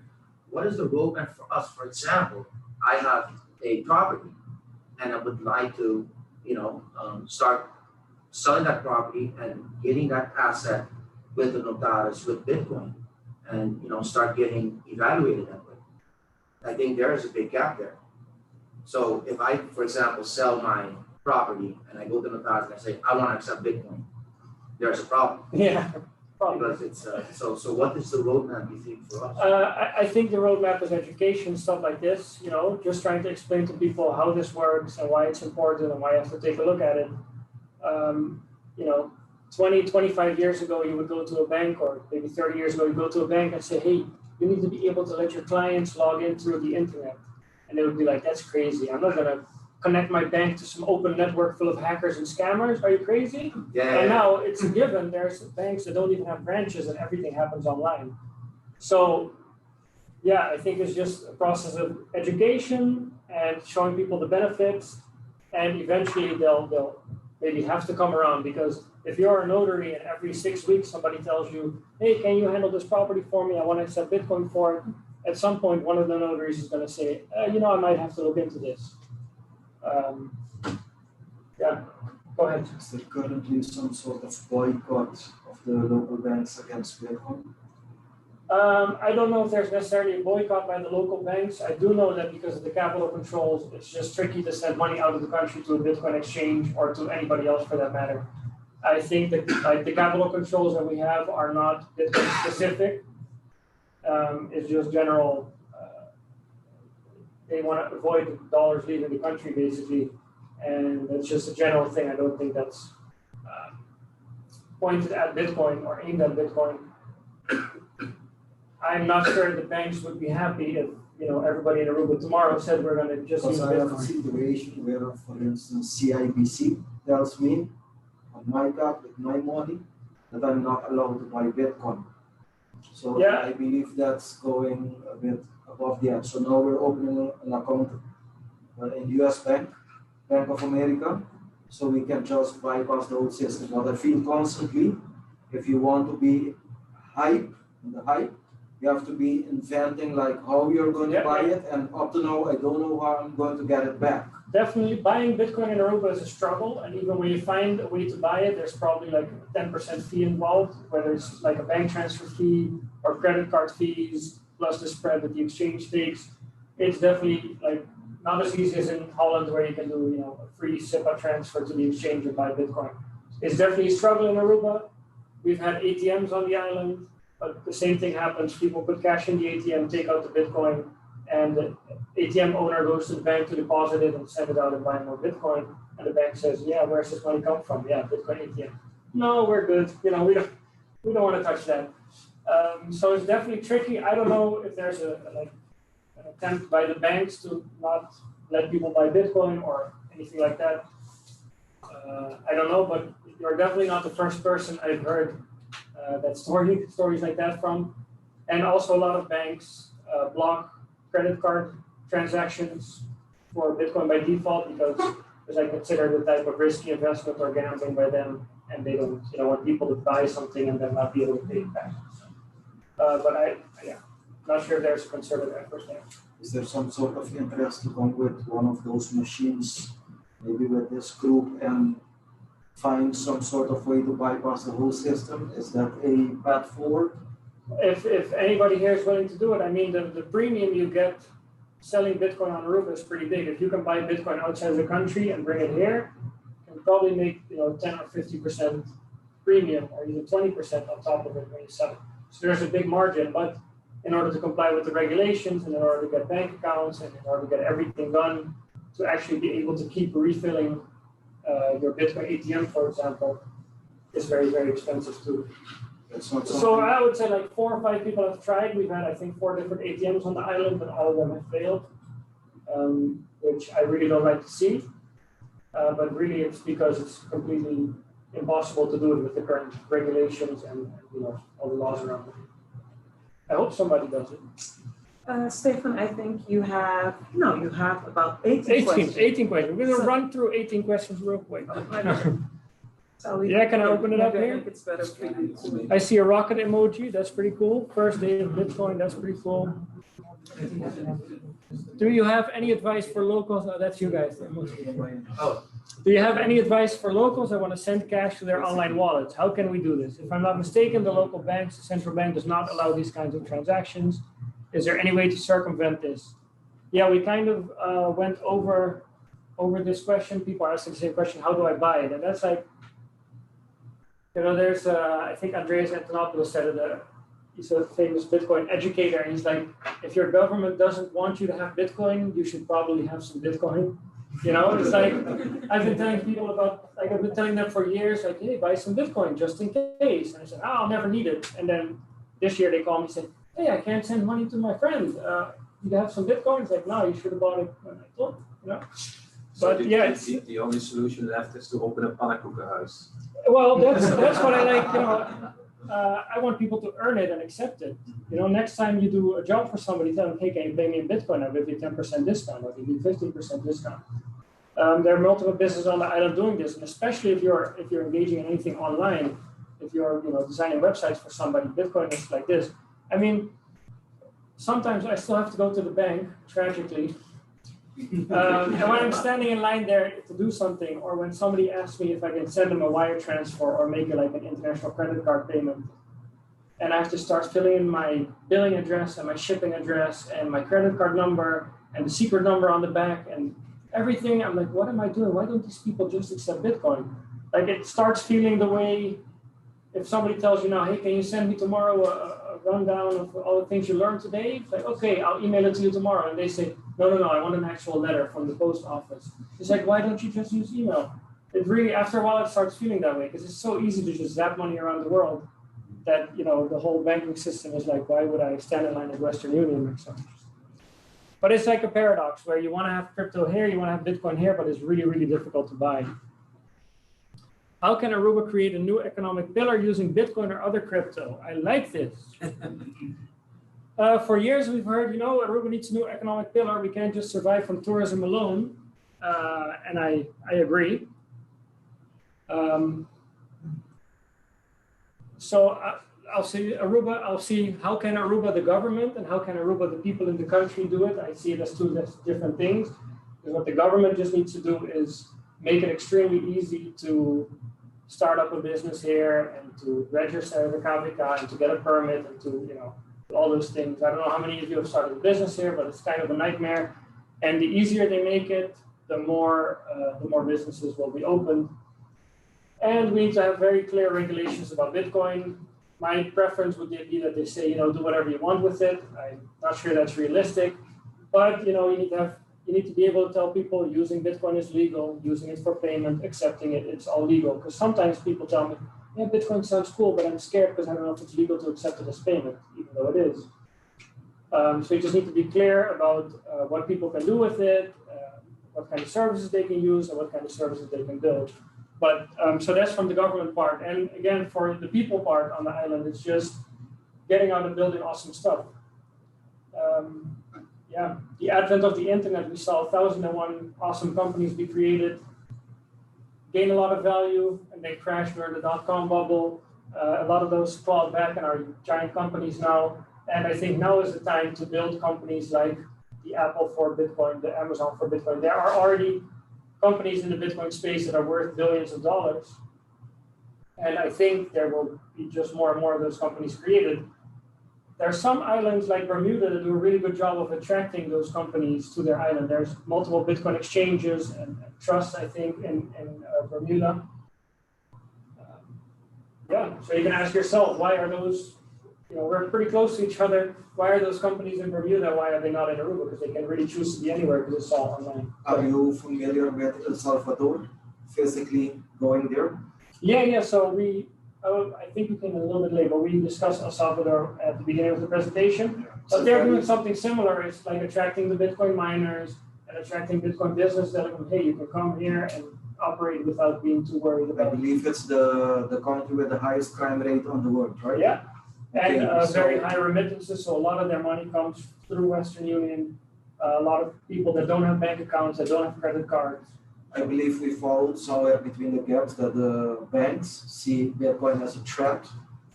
What is the roadmap for us? For example, I have a property, and I would like to, start selling that property and getting that asset with the notaris, with Bitcoin, and start getting evaluated that way. I think there is a big gap there. So if I, for example, sell my property and I go to the notaris and I say I want to accept Bitcoin, there's a problem. Yeah. Probably. Because it's so what is the roadmap you think for us? I think the roadmap is education, stuff like this, just trying to explain to people how this works and why it's important and why you have to take a look at it. 20, 25 years ago, you would go to a bank, or maybe 30 years ago, you go to a bank and say, hey, you need to be able to let your clients log in through the internet. And they would be like, that's crazy. I'm not going to connect my bank to some open network full of hackers and scammers. Are you crazy? Yeah. And now it's a given. There's banks that don't even have branches and everything happens online. So yeah, I think it's just a process of education and showing people the benefits, and eventually they'll maybe have to come around, because if you're a notary and every 6 weeks somebody tells you, hey, can you handle this property for me? I want to accept Bitcoin for it. At some point, one of the notaries is going to say, I might have to look into this. Yeah, go ahead. Is there currently some sort of boycott of the local banks against Bitcoin? I don't know if there's necessarily a boycott by the local banks. I do know that because of the capital controls, it's just tricky to send money out of the country to a Bitcoin exchange or to anybody else for that matter. I think that the capital controls that we have are not Bitcoin specific. It's just general. They want to avoid dollars leaving the country, basically. And it's just a general thing. I don't think that's pointed at Bitcoin or aimed at Bitcoin. I'm not sure the banks would be happy if everybody in Aruba tomorrow said we're going to just use Because I have a Bitcoin. situation where, for instance, CIBC tells me on my card with my money that I'm not allowed to buy Bitcoin. So Yeah. I believe that's going a bit above the edge. So now we're opening an account in US Bank of America, so we can just bypass the whole system. But I feel constantly, if you want to be in the hype, you have to be inventing like how you're going to buy it, and up to now, I don't know how I'm going to get it back. Definitely, buying Bitcoin in Aruba is a struggle, and even when you find a way to buy it, there's probably like a 10% fee involved, whether it's like a bank transfer fee or credit card fees, plus the spread that the exchange takes. It's definitely like not as easy as in Holland, where you can do a free SIPA transfer to the exchange and buy Bitcoin. It's definitely a struggle in Aruba. We've had ATMs on the island, but the same thing happens. People put cash in the ATM, take out the Bitcoin, and the ATM owner goes to the bank to deposit it and send it out and buy more Bitcoin. And the bank says, "Yeah, where's this money come from? Yeah, Bitcoin ATM. No, we're good. We don't want to touch that." So it's definitely tricky. I don't know if there's an attempt by the banks to not let people buy Bitcoin or anything like that. I don't know, but you're definitely not the first person I've heard stories like that from. And also a lot of banks block credit card transactions for Bitcoin by default because I consider the type of risky investment or gambling by them, and they don't want people to buy something and then not be able to pay it back. But not sure if there's a concerted effort there. Is there some sort of interest to come with one of those machines, maybe with this group, and find some sort of way to bypass the whole system? Is that a path forward? If anybody here is willing to do it, I mean, the premium you get selling Bitcoin on Aruba is pretty big. If you can buy Bitcoin outside the country and bring it here, you can probably make 10 or 50% premium, or even 20% on top of it when you sell it. So there's a big margin, but in order to comply with the regulations, and in order to get bank accounts, and in order to get everything done, to actually be able to keep refilling your Bitcoin ATM, for example, is very, very expensive too. So I would say like 4 or 5 people have tried. We've had, I think, 4 different ATMs on the island, but all of them have failed, which I really don't like to see. But really, it's because it's completely impossible to do it with the current regulations and all the laws around it. I hope somebody does it. Stefan, I think you have about 18 questions. 18 questions. We're going to run through 18 questions real quick. Can I open it up here? It's better for you. I see a rocket emoji. That's pretty cool. First day of Bitcoin. That's pretty cool. Do you have any advice for locals? Oh, that's you guys. Oh. Do you have any advice for locals that want to send cash to their online wallets? How can we do this? If I'm not mistaken, the local banks, the central bank, does not allow these kinds of transactions. Is there any way to circumvent this? Yeah, we kind of went over this question. People are asking the same question: how do I buy it? And that's like, there's I think Andreas Antonopoulos said it. He's a famous Bitcoin educator, and he's like, if your government doesn't want you to have Bitcoin, you should probably have some Bitcoin. It's like, I've been telling people I've been telling them for years, like, hey, buy some Bitcoin just in case. And I said, I'll never need it. And then this year they called me and said, hey, I can't send money to my friend. You have some Bitcoin? It's like, no, you should have bought it when I told you. So But the only solution left is to open a pannenkoekenhuis. Well, that's what I like, I want people to earn it and accept it. Next time you do a job for somebody, tell them, hey, can you pay me in Bitcoin? I'll give you 10% discount. I'll give you 15% discount. There are multiple businesses on the island doing this, and especially if you're engaging in anything online, if you're designing websites for somebody, Bitcoin is like this. I mean, sometimes I still have to go to the bank, tragically. And when I'm standing in line there to do something, or when somebody asks me if I can send them a wire transfer or make it like an international credit card payment, and I have to start filling in my billing address and my shipping address and my credit card number and the secret number on the back and everything, I'm like, what am I doing? Why don't these people just accept Bitcoin? Like, it starts feeling the way if somebody tells you now, hey, can you send me tomorrow a rundown of all the things you learned today? It's like, okay, I'll email it to you tomorrow. And they say, no, I want an actual letter from the post office. It's like, why don't you just use email? It really, after a while, it starts feeling that way because it's so easy to just zap money around the world that, you know, the whole banking system is like, why would I stand in line at Western Union or something? But it's like a paradox where you want to have crypto here, you want to have Bitcoin here, but it's really, really difficult to buy. How can Aruba create a new economic pillar using Bitcoin or other crypto? I like this. For years, we've heard, you know, Aruba needs a new economic pillar. We can't just survive from tourism alone. And I agree. So I'll see Aruba. I'll see how can Aruba, the government, and how can Aruba, the people in the country, do it. I see it as two different things. Because what the government just needs to do is make it extremely easy to start up a business here and to register the KVK and to get a permit and to, you know, all those things. I don't know how many of you have started a business here, but it's kind of a nightmare. And the easier they make it, the more businesses will be opened. And we need to have very clear regulations about Bitcoin. My preference would be that they say, you know, do whatever you want with it. I'm not sure that's realistic, but you know, you need to be able to tell people using Bitcoin is legal, using it for payment, accepting it, it's all legal. Because sometimes people tell me, yeah, Bitcoin sounds cool, but I'm scared because I don't know if it's legal to accept it as payment, even though it is. So you just need to be clear about what people can do with it, what kind of services they can use, and what kind of services they can build. But so that's from the government part. And again, for the people part on the island, it's just getting out and building awesome stuff. Yeah, the advent of the internet, we saw 1,001 awesome companies be created, gain a lot of value, and they crashed during the dot-com bubble. A lot of those clawed back and are giant companies now. And I think now is the time to build companies like the Apple for Bitcoin, the Amazon for Bitcoin. There are already companies in the Bitcoin space that are worth billions of dollars. And I think there will be just more and more of those companies created. There are some islands like Bermuda that do a really good job of attracting those companies to their island. There's multiple Bitcoin exchanges and trusts, I think, in Bermuda. Yeah, so you can ask yourself, why are those, you know, we're pretty close to each other. Why are those companies in Bermuda? Why are they not in Aruba? Because they can really choose to be anywhere because it's all online. Are you familiar with El Salvador? Physically going there? Yeah. So I think we came a little bit late, but we discussed El Salvador at the beginning of the presentation. But they're doing something similar. It's like attracting the Bitcoin miners and attracting Bitcoin business that, hey, you can come here and operate without being too worried about it. I believe it's the country with the highest crime rate on the world, right? Yeah. And Okay, very high remittances, so a lot of their money comes through Western Union. A lot of people that don't have bank accounts, that don't have credit cards. I believe we fall somewhere between the gaps that the banks see Bitcoin as a threat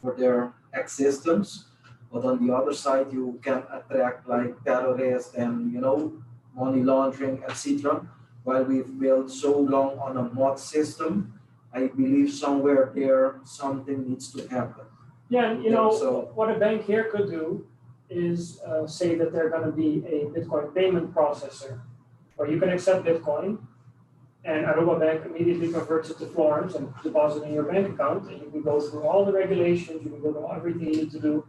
for their existence, but on the other side, you can attract like terrorists and, you know, money laundering, etc. While we've built so long on a mod system, I believe somewhere there something needs to happen. Yeah, and you know, so what a bank here could do is say that they're going to be a Bitcoin payment processor, where you can accept Bitcoin, and Aruba Bank immediately converts it to florins and deposit in your bank account, and you can go through all the regulations, you can go through everything you need to do.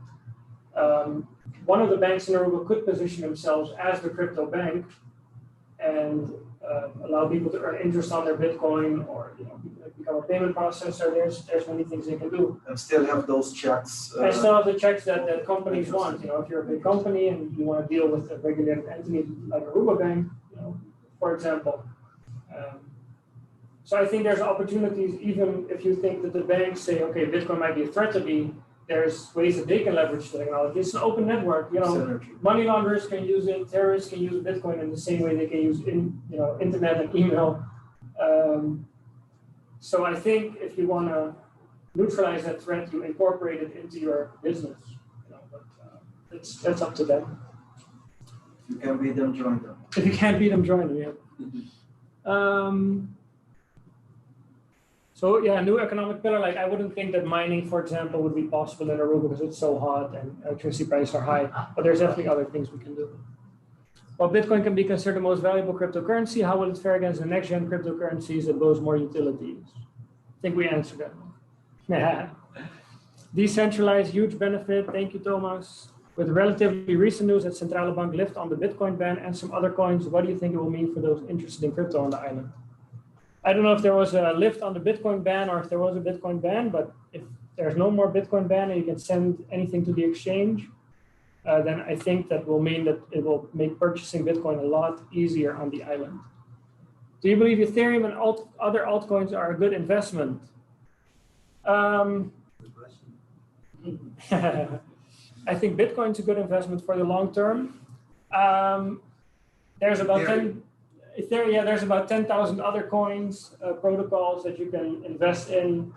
One of the banks in Aruba could position themselves as the crypto bank and allow people to earn interest on their Bitcoin, or become a payment processor. There's many things they can do. And still have those checks. And still have the checks that companies want. You know, if you're a big company and you want to deal with a regulated entity like Aruba Bank, you know, for example. So I think there's opportunities, even if you think that the banks say, okay, Bitcoin might be a threat to me, there's ways that they can leverage the technology. It's an open network, you know. Synergy. Money launderers can use it, terrorists can use Bitcoin in the same way they can use internet and email. So I think if you want to neutralize that threat, you incorporate it into your business. You know, but that's up to them. If you can beat them, join them. If you can't beat them, join them. Yeah. So yeah, new economic pillar. Like I wouldn't think that mining, for example, would be possible in Aruba because it's so hot and electricity prices are high. But there's definitely other things we can do. While Bitcoin can be considered the most valuable cryptocurrency, how will it fare against the next-gen cryptocurrencies that boast more utilities? I think we answered that one. Yeah. Decentralized, huge benefit. Thank you, Thomas. With relatively recent news that Centrale Bank lift on the Bitcoin ban and some other coins, what do you think it will mean for those interested in crypto on the island? I don't know if there was a lift on the Bitcoin ban or if there was a Bitcoin ban, but if there's no more Bitcoin ban and you can send anything to the exchange, then I think that will mean that it will make purchasing Bitcoin a lot easier on the island. Do you believe Ethereum and other altcoins are a good investment? Good question. I think Bitcoin's a good investment for the long term. There's about 10 Ethereum, yeah, there's about 10,000 other coins, protocols that you can invest in.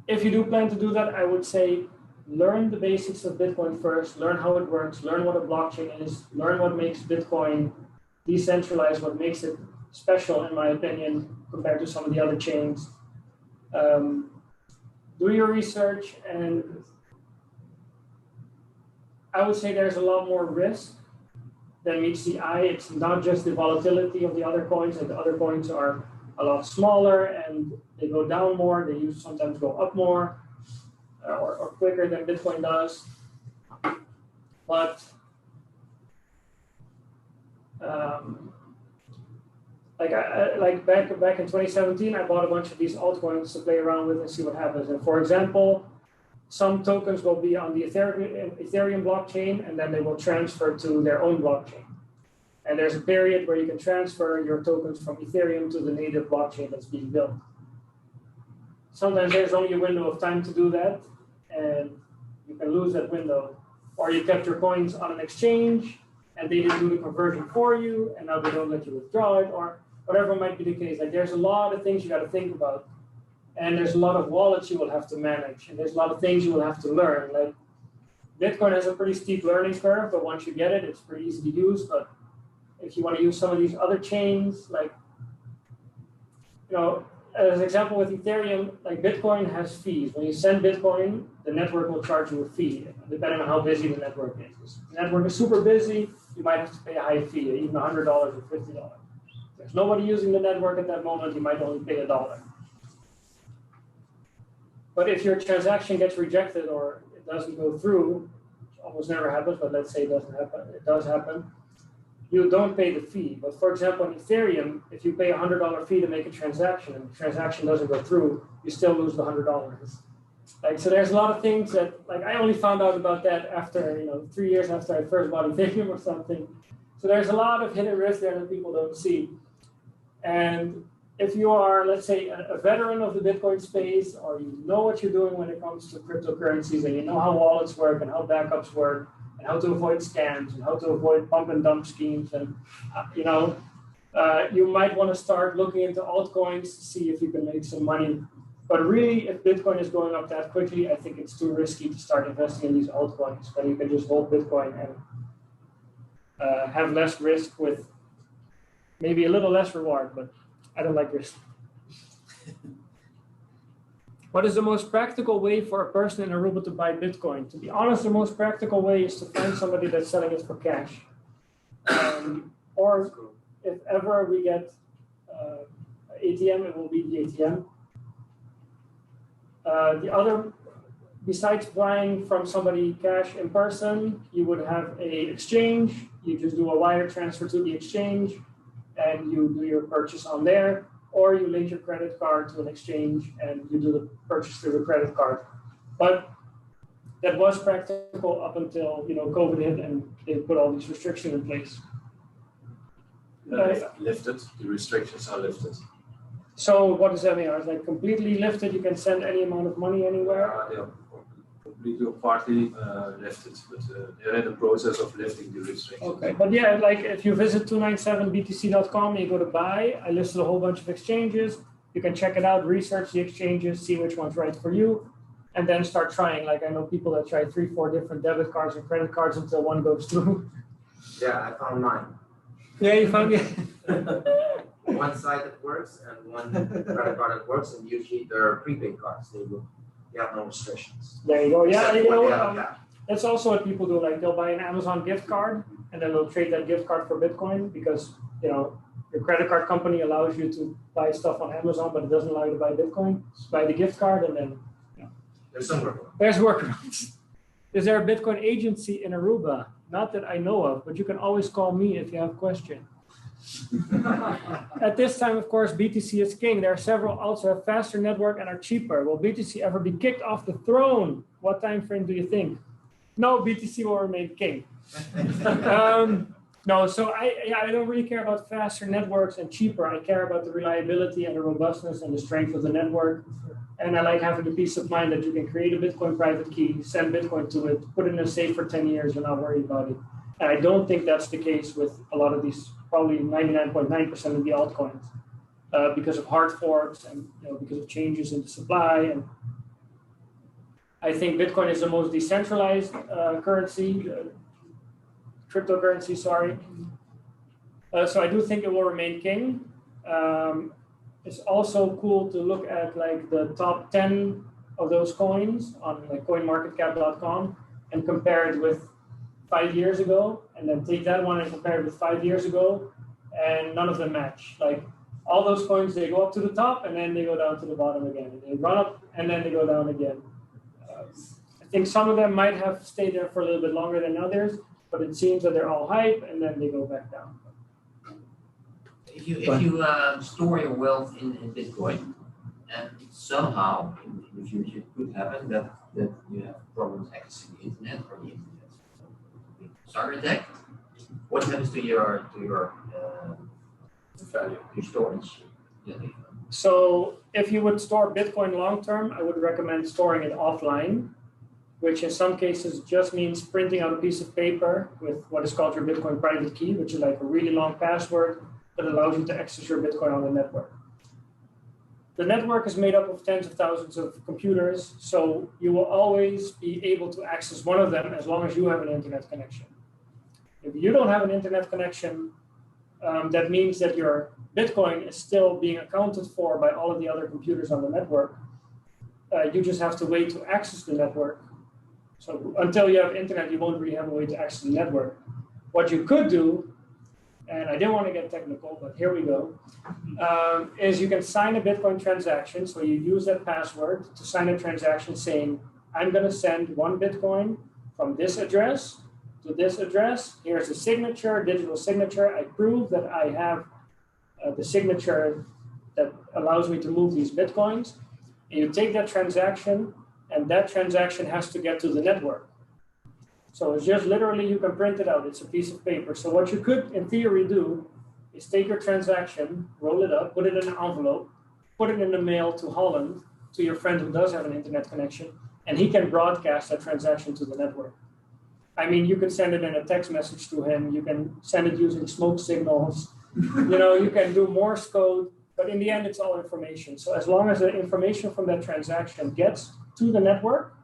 If you do plan to do that, I would say learn the basics of Bitcoin first, learn how it works, learn what a blockchain is, learn what makes Bitcoin decentralized, what makes it special, in my opinion, compared to some of the other chains. Do your research, and I would say there's a lot more risk than meets the eye. It's not just the volatility of the other coins, and the other coins are a lot smaller and they go down more, they sometimes go up more or quicker than Bitcoin does. But like back in 2017, I bought a bunch of these altcoins to play around with and see what happens. And for example, some tokens will be on the Ethereum blockchain, and then they will transfer to their own blockchain. And there's a period where you can transfer your tokens from Ethereum to the native blockchain that's being built. Sometimes there's only a window of time to do that, and you can lose that window. Or you kept your coins on an exchange, and they didn't do the conversion for you, and now they don't let you withdraw it, or whatever might be the case. Like, there's a lot of things you got to think about. And there's a lot of wallets you will have to manage, and there's a lot of things you will have to learn. Like, Bitcoin has a pretty steep learning curve, but once you get it, it's pretty easy to use. But if you want to use some of these other chains, like, you know, as an example with Ethereum, like Bitcoin has fees. When you send Bitcoin, the network will charge you a fee, depending on how busy the network is. If the network is super busy, you might have to pay a high fee, even $100 or $50. If there's nobody using the network at that moment, you might only pay $1. But if your transaction gets rejected or it doesn't go through, which almost never happens, but let's say it doesn't happen, it does happen, you don't pay the fee. But for example, in Ethereum, if you pay a $100 fee to make a transaction and the transaction doesn't go through, you still lose the $100. Like, so there's a lot of things that, like, I only found out about that after, 3 years after I first bought Ethereum or something. So there's a lot of hidden risk there that people don't see. And if you are, let's say, a veteran of the Bitcoin space, or you know what you're doing when it comes to cryptocurrencies, and you know how wallets work and how backups work, and how to avoid scams and how to avoid pump and dump schemes, and you might want to start looking into altcoins to see if you can make some money. But really, if Bitcoin is going up that quickly, I think it's too risky to start investing in these altcoins. But you can just hold Bitcoin and have less risk with maybe a little less reward, but I don't like risk. What is the most practical way for a person in Aruba to buy Bitcoin? To be honest, the most practical way is to find somebody that's selling it for cash. Or if ever we get ATM, it will be the ATM. The other, besides buying from somebody cash in person, you would have a exchange. You just do a wire transfer to the exchange, and you do your purchase on there, or you link your credit card to an exchange and you do the purchase through the credit card. But that was practical up until COVID hit and they put all these restrictions in place. Lifted. The restrictions are lifted. So what does that mean? It's like completely lifted. You can send any amount of money anywhere. They are completely or partly lifted, but they're in the process of lifting the restrictions. Okay, but yeah, like if you visit 297btc.com and you go to buy, I listed a whole bunch of exchanges. You can check it out, research the exchanges, see which one's right for you, and then start trying. Like, I know people that try 3-4 different debit cards and credit cards until one goes through. Yeah, I found mine. Yeah, you found it. One side that works and one credit card that works, and usually they're prepaid cards. They have no restrictions. There you go. Yeah, Yeah. That's also what people do. Like, they'll buy an Amazon gift card and then they'll trade that gift card for Bitcoin because your credit card company allows you to buy stuff on Amazon, but it doesn't allow you to buy Bitcoin. Just buy the gift card and then There's some workaround. there's workarounds. Is there a Bitcoin agency in Aruba? Not that I know of, but you can always call me if you have questions. At this time, of course, BTC is king. There are several also have faster network and are cheaper. Will BTC ever be kicked off the throne? What time frame do you think? No, BTC will remain king. No, so I don't really care about faster networks and cheaper. I care about the reliability and the robustness and the strength of the network. And I like having the peace of mind that you can create a Bitcoin private key, send Bitcoin to it, put it in a safe for 10 years and not worry about it. And I don't think that's the case with a lot of these, probably 99.9% of the altcoins, because of hard forks and because of changes in the supply. And I think Bitcoin is the most decentralized currency, cryptocurrency, sorry. So I do think it will remain king. It's also cool to look at like the top 10 of those coins on like coinmarketcap.com and compare it with 5 years ago, and then take that one and compare it with 5 years ago, and none of them match. Like all those coins, they go up to the top and then they go down to the bottom again. They run up and then they go down again. I think some of them might have stayed there for a little bit longer than others, but it seems that they're all hype and then they go back down. If you store your wealth in Bitcoin, and somehow in the future it could happen that you have problems accessing the internet or the internet cyber attack, what happens to your Value. your storage? Yeah. So if you would store Bitcoin long term, I would recommend storing it offline, which in some cases just means printing out a piece of paper with what is called your Bitcoin private key, which is like a really long password that allows you to access your Bitcoin on the network. The network is made up of tens of thousands of computers, so you will always be able to access one of them as long as you have an internet connection. If you don't have an internet connection, that means that your Bitcoin is still being accounted for by all of the other computers on the network. You just have to wait to access the network. So until you have internet, you won't really have a way to access the network. What you could do, and I didn't want to get technical, but here we go, is you can sign a Bitcoin transaction. So you use that password to sign a transaction saying, I'm going to send 1 Bitcoin from this address to this address. Here's a signature, digital signature. I prove that I have the signature that allows me to move these Bitcoins. And you take that transaction, and that transaction has to get to the network. So it's just literally, you can print it out. It's a piece of paper. So what you could, in theory, do is take your transaction, roll it up, put it in an envelope, put it in the mail to Holland, to your friend who does have an internet connection, and he can broadcast that transaction to the network. I mean, you can send it in a text message to him. You can send it using smoke signals. You can do Morse code, but in the end, it's all information. So as long as the information from that transaction gets to the network,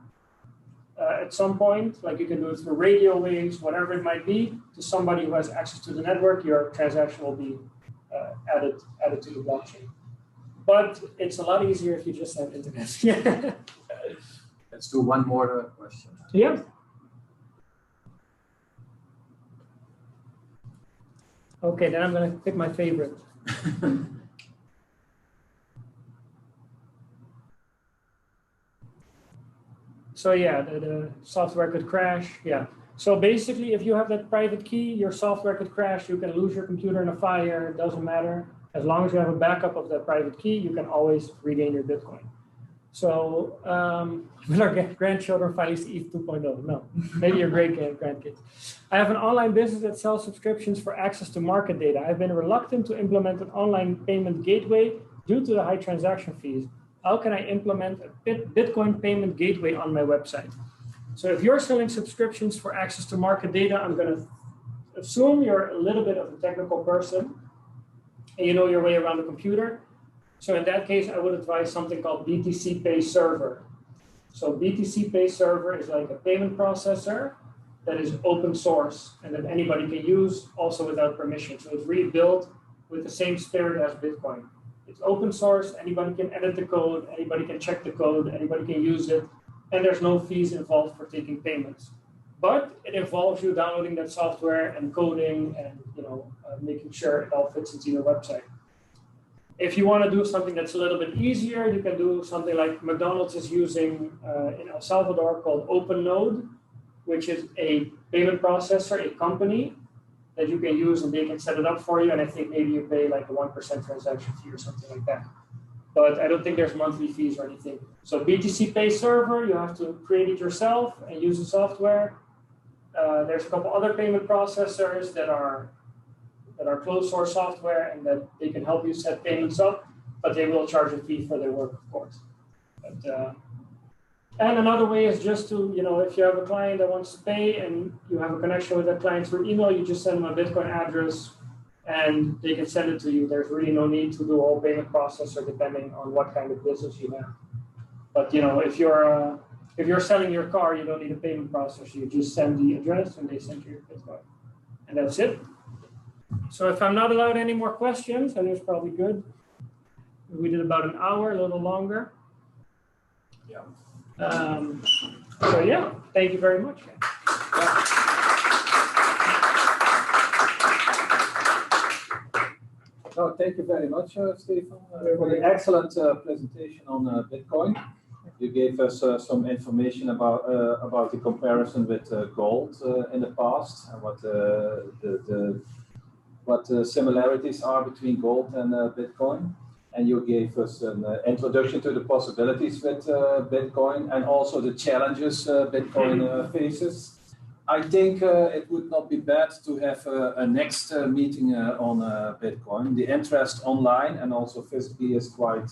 at some point, like you can do it through radio waves, whatever it might be, to somebody who has access to the network, your transaction will be added to the blockchain. But it's a lot easier if you just have internet. Yeah. Let's do one more question. Yeah. Okay, then I'm going to pick my favorite. So yeah, the software could crash. Yeah. So basically, if you have that private key, your software could crash. You can lose your computer in a fire. It doesn't matter. As long as you have a backup of that private key, you can always regain your Bitcoin. So will our grandchildren finally see ETH 2.0? No, maybe your grandkids. I have an online business that sells subscriptions for access to market data. I've been reluctant to implement an online payment gateway due to the high transaction fees. How can I implement a Bitcoin payment gateway on my website? So if you're selling subscriptions for access to market data, I'm going to assume you're a little bit of a technical person and you know your way around the computer. So in that case, I would advise something called BTC Pay Server. So BTC Pay Server is like a payment processor that is open source and that anybody can use also without permission. So it's really built with the same spirit as Bitcoin. It's open source, anybody can edit the code, anybody can check the code, anybody can use it, and there's no fees involved for taking payments. But it involves you downloading that software and coding and making sure it all fits into your website. If you want to do something that's a little bit easier, you can do something like McDonald's is using in El Salvador called OpenNode, which is a payment processor, a company that you can use, and they can set it up for you. And I think maybe you pay like a 1% transaction fee or something like that. But I don't think there's monthly fees or anything. So BTC Pay server, you have to create it yourself and use the software. There's a couple other payment processors that are closed source software and that they can help you set payments up, but they will charge a fee for their work, of course. But, and another way is just to, if you have a client that wants to pay and you have a connection with that client through email, you just send them a Bitcoin address and they can send it to you. There's really no need to do a whole payment processor depending on what kind of business you have. But if you're selling your car, you don't need a payment processor. You just send the address and they send you your Bitcoin. And that's it. So if I'm not allowed any more questions, and it's probably good. We did about an hour, a little longer. Yeah. So yeah, thank you very much. Oh, thank you very much, Stefan, for the excellent presentation on Bitcoin. You gave us some information about the comparison with gold in the past and what the similarities are between gold and Bitcoin. And you gave us an introduction to the possibilities with Bitcoin and also the challenges Bitcoin faces. I think it would not be bad to have a next meeting on Bitcoin. The interest online and also physically is quite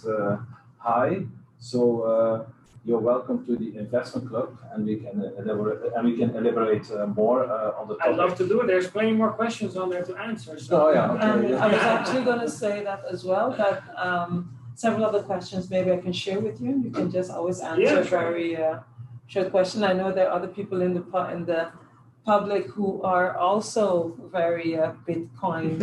high. So you're welcome to the investment club, and we can elaborate more on the topic. I'd love to do it. There's plenty more questions on there to answer. So. Oh yeah, okay. I was actually going to say that as well. That several other questions maybe I can share with you. You can just always answer a very short question. I know there are other people in the public who are also very Bitcoin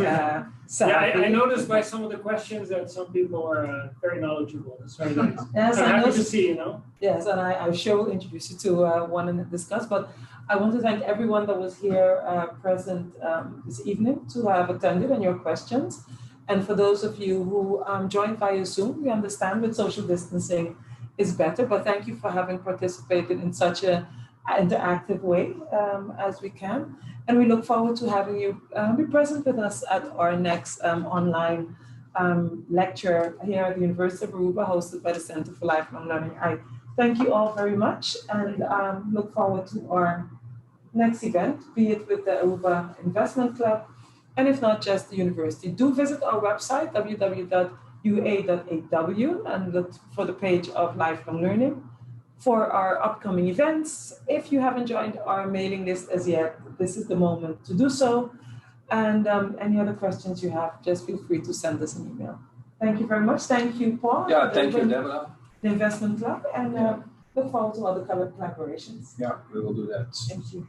savvy. Yeah, I noticed by some of the questions that some people are very knowledgeable. It's very nice. Yes, I'm happy to see, Yes, and I'm sure we'll introduce you to one and discuss. But I want to thank everyone that was here present this evening to have attended and your questions. And for those of you who joined via Zoom, we understand that social distancing is better, but thank you for having participated in such a interactive way as we can. And we look forward to having you be present with us at our next online lecture here at the University of Aruba, hosted by the Center for Lifelong Learning. I thank you all very much and look forward to our next event, be it with the Aruba Investment Club, and if not, just the university. Do visit our website, www.ua.aw, and look for the page of Lifelong Learning for our upcoming events. If you haven't joined our mailing list as yet, this is the moment to do so. And any other questions you have, just feel free to send us an email. Thank you very much. Thank you, Paul. Yeah, thank you, Deborah. The Investment Club, and look forward to other collaborations. Yeah, we will do that. Thank you.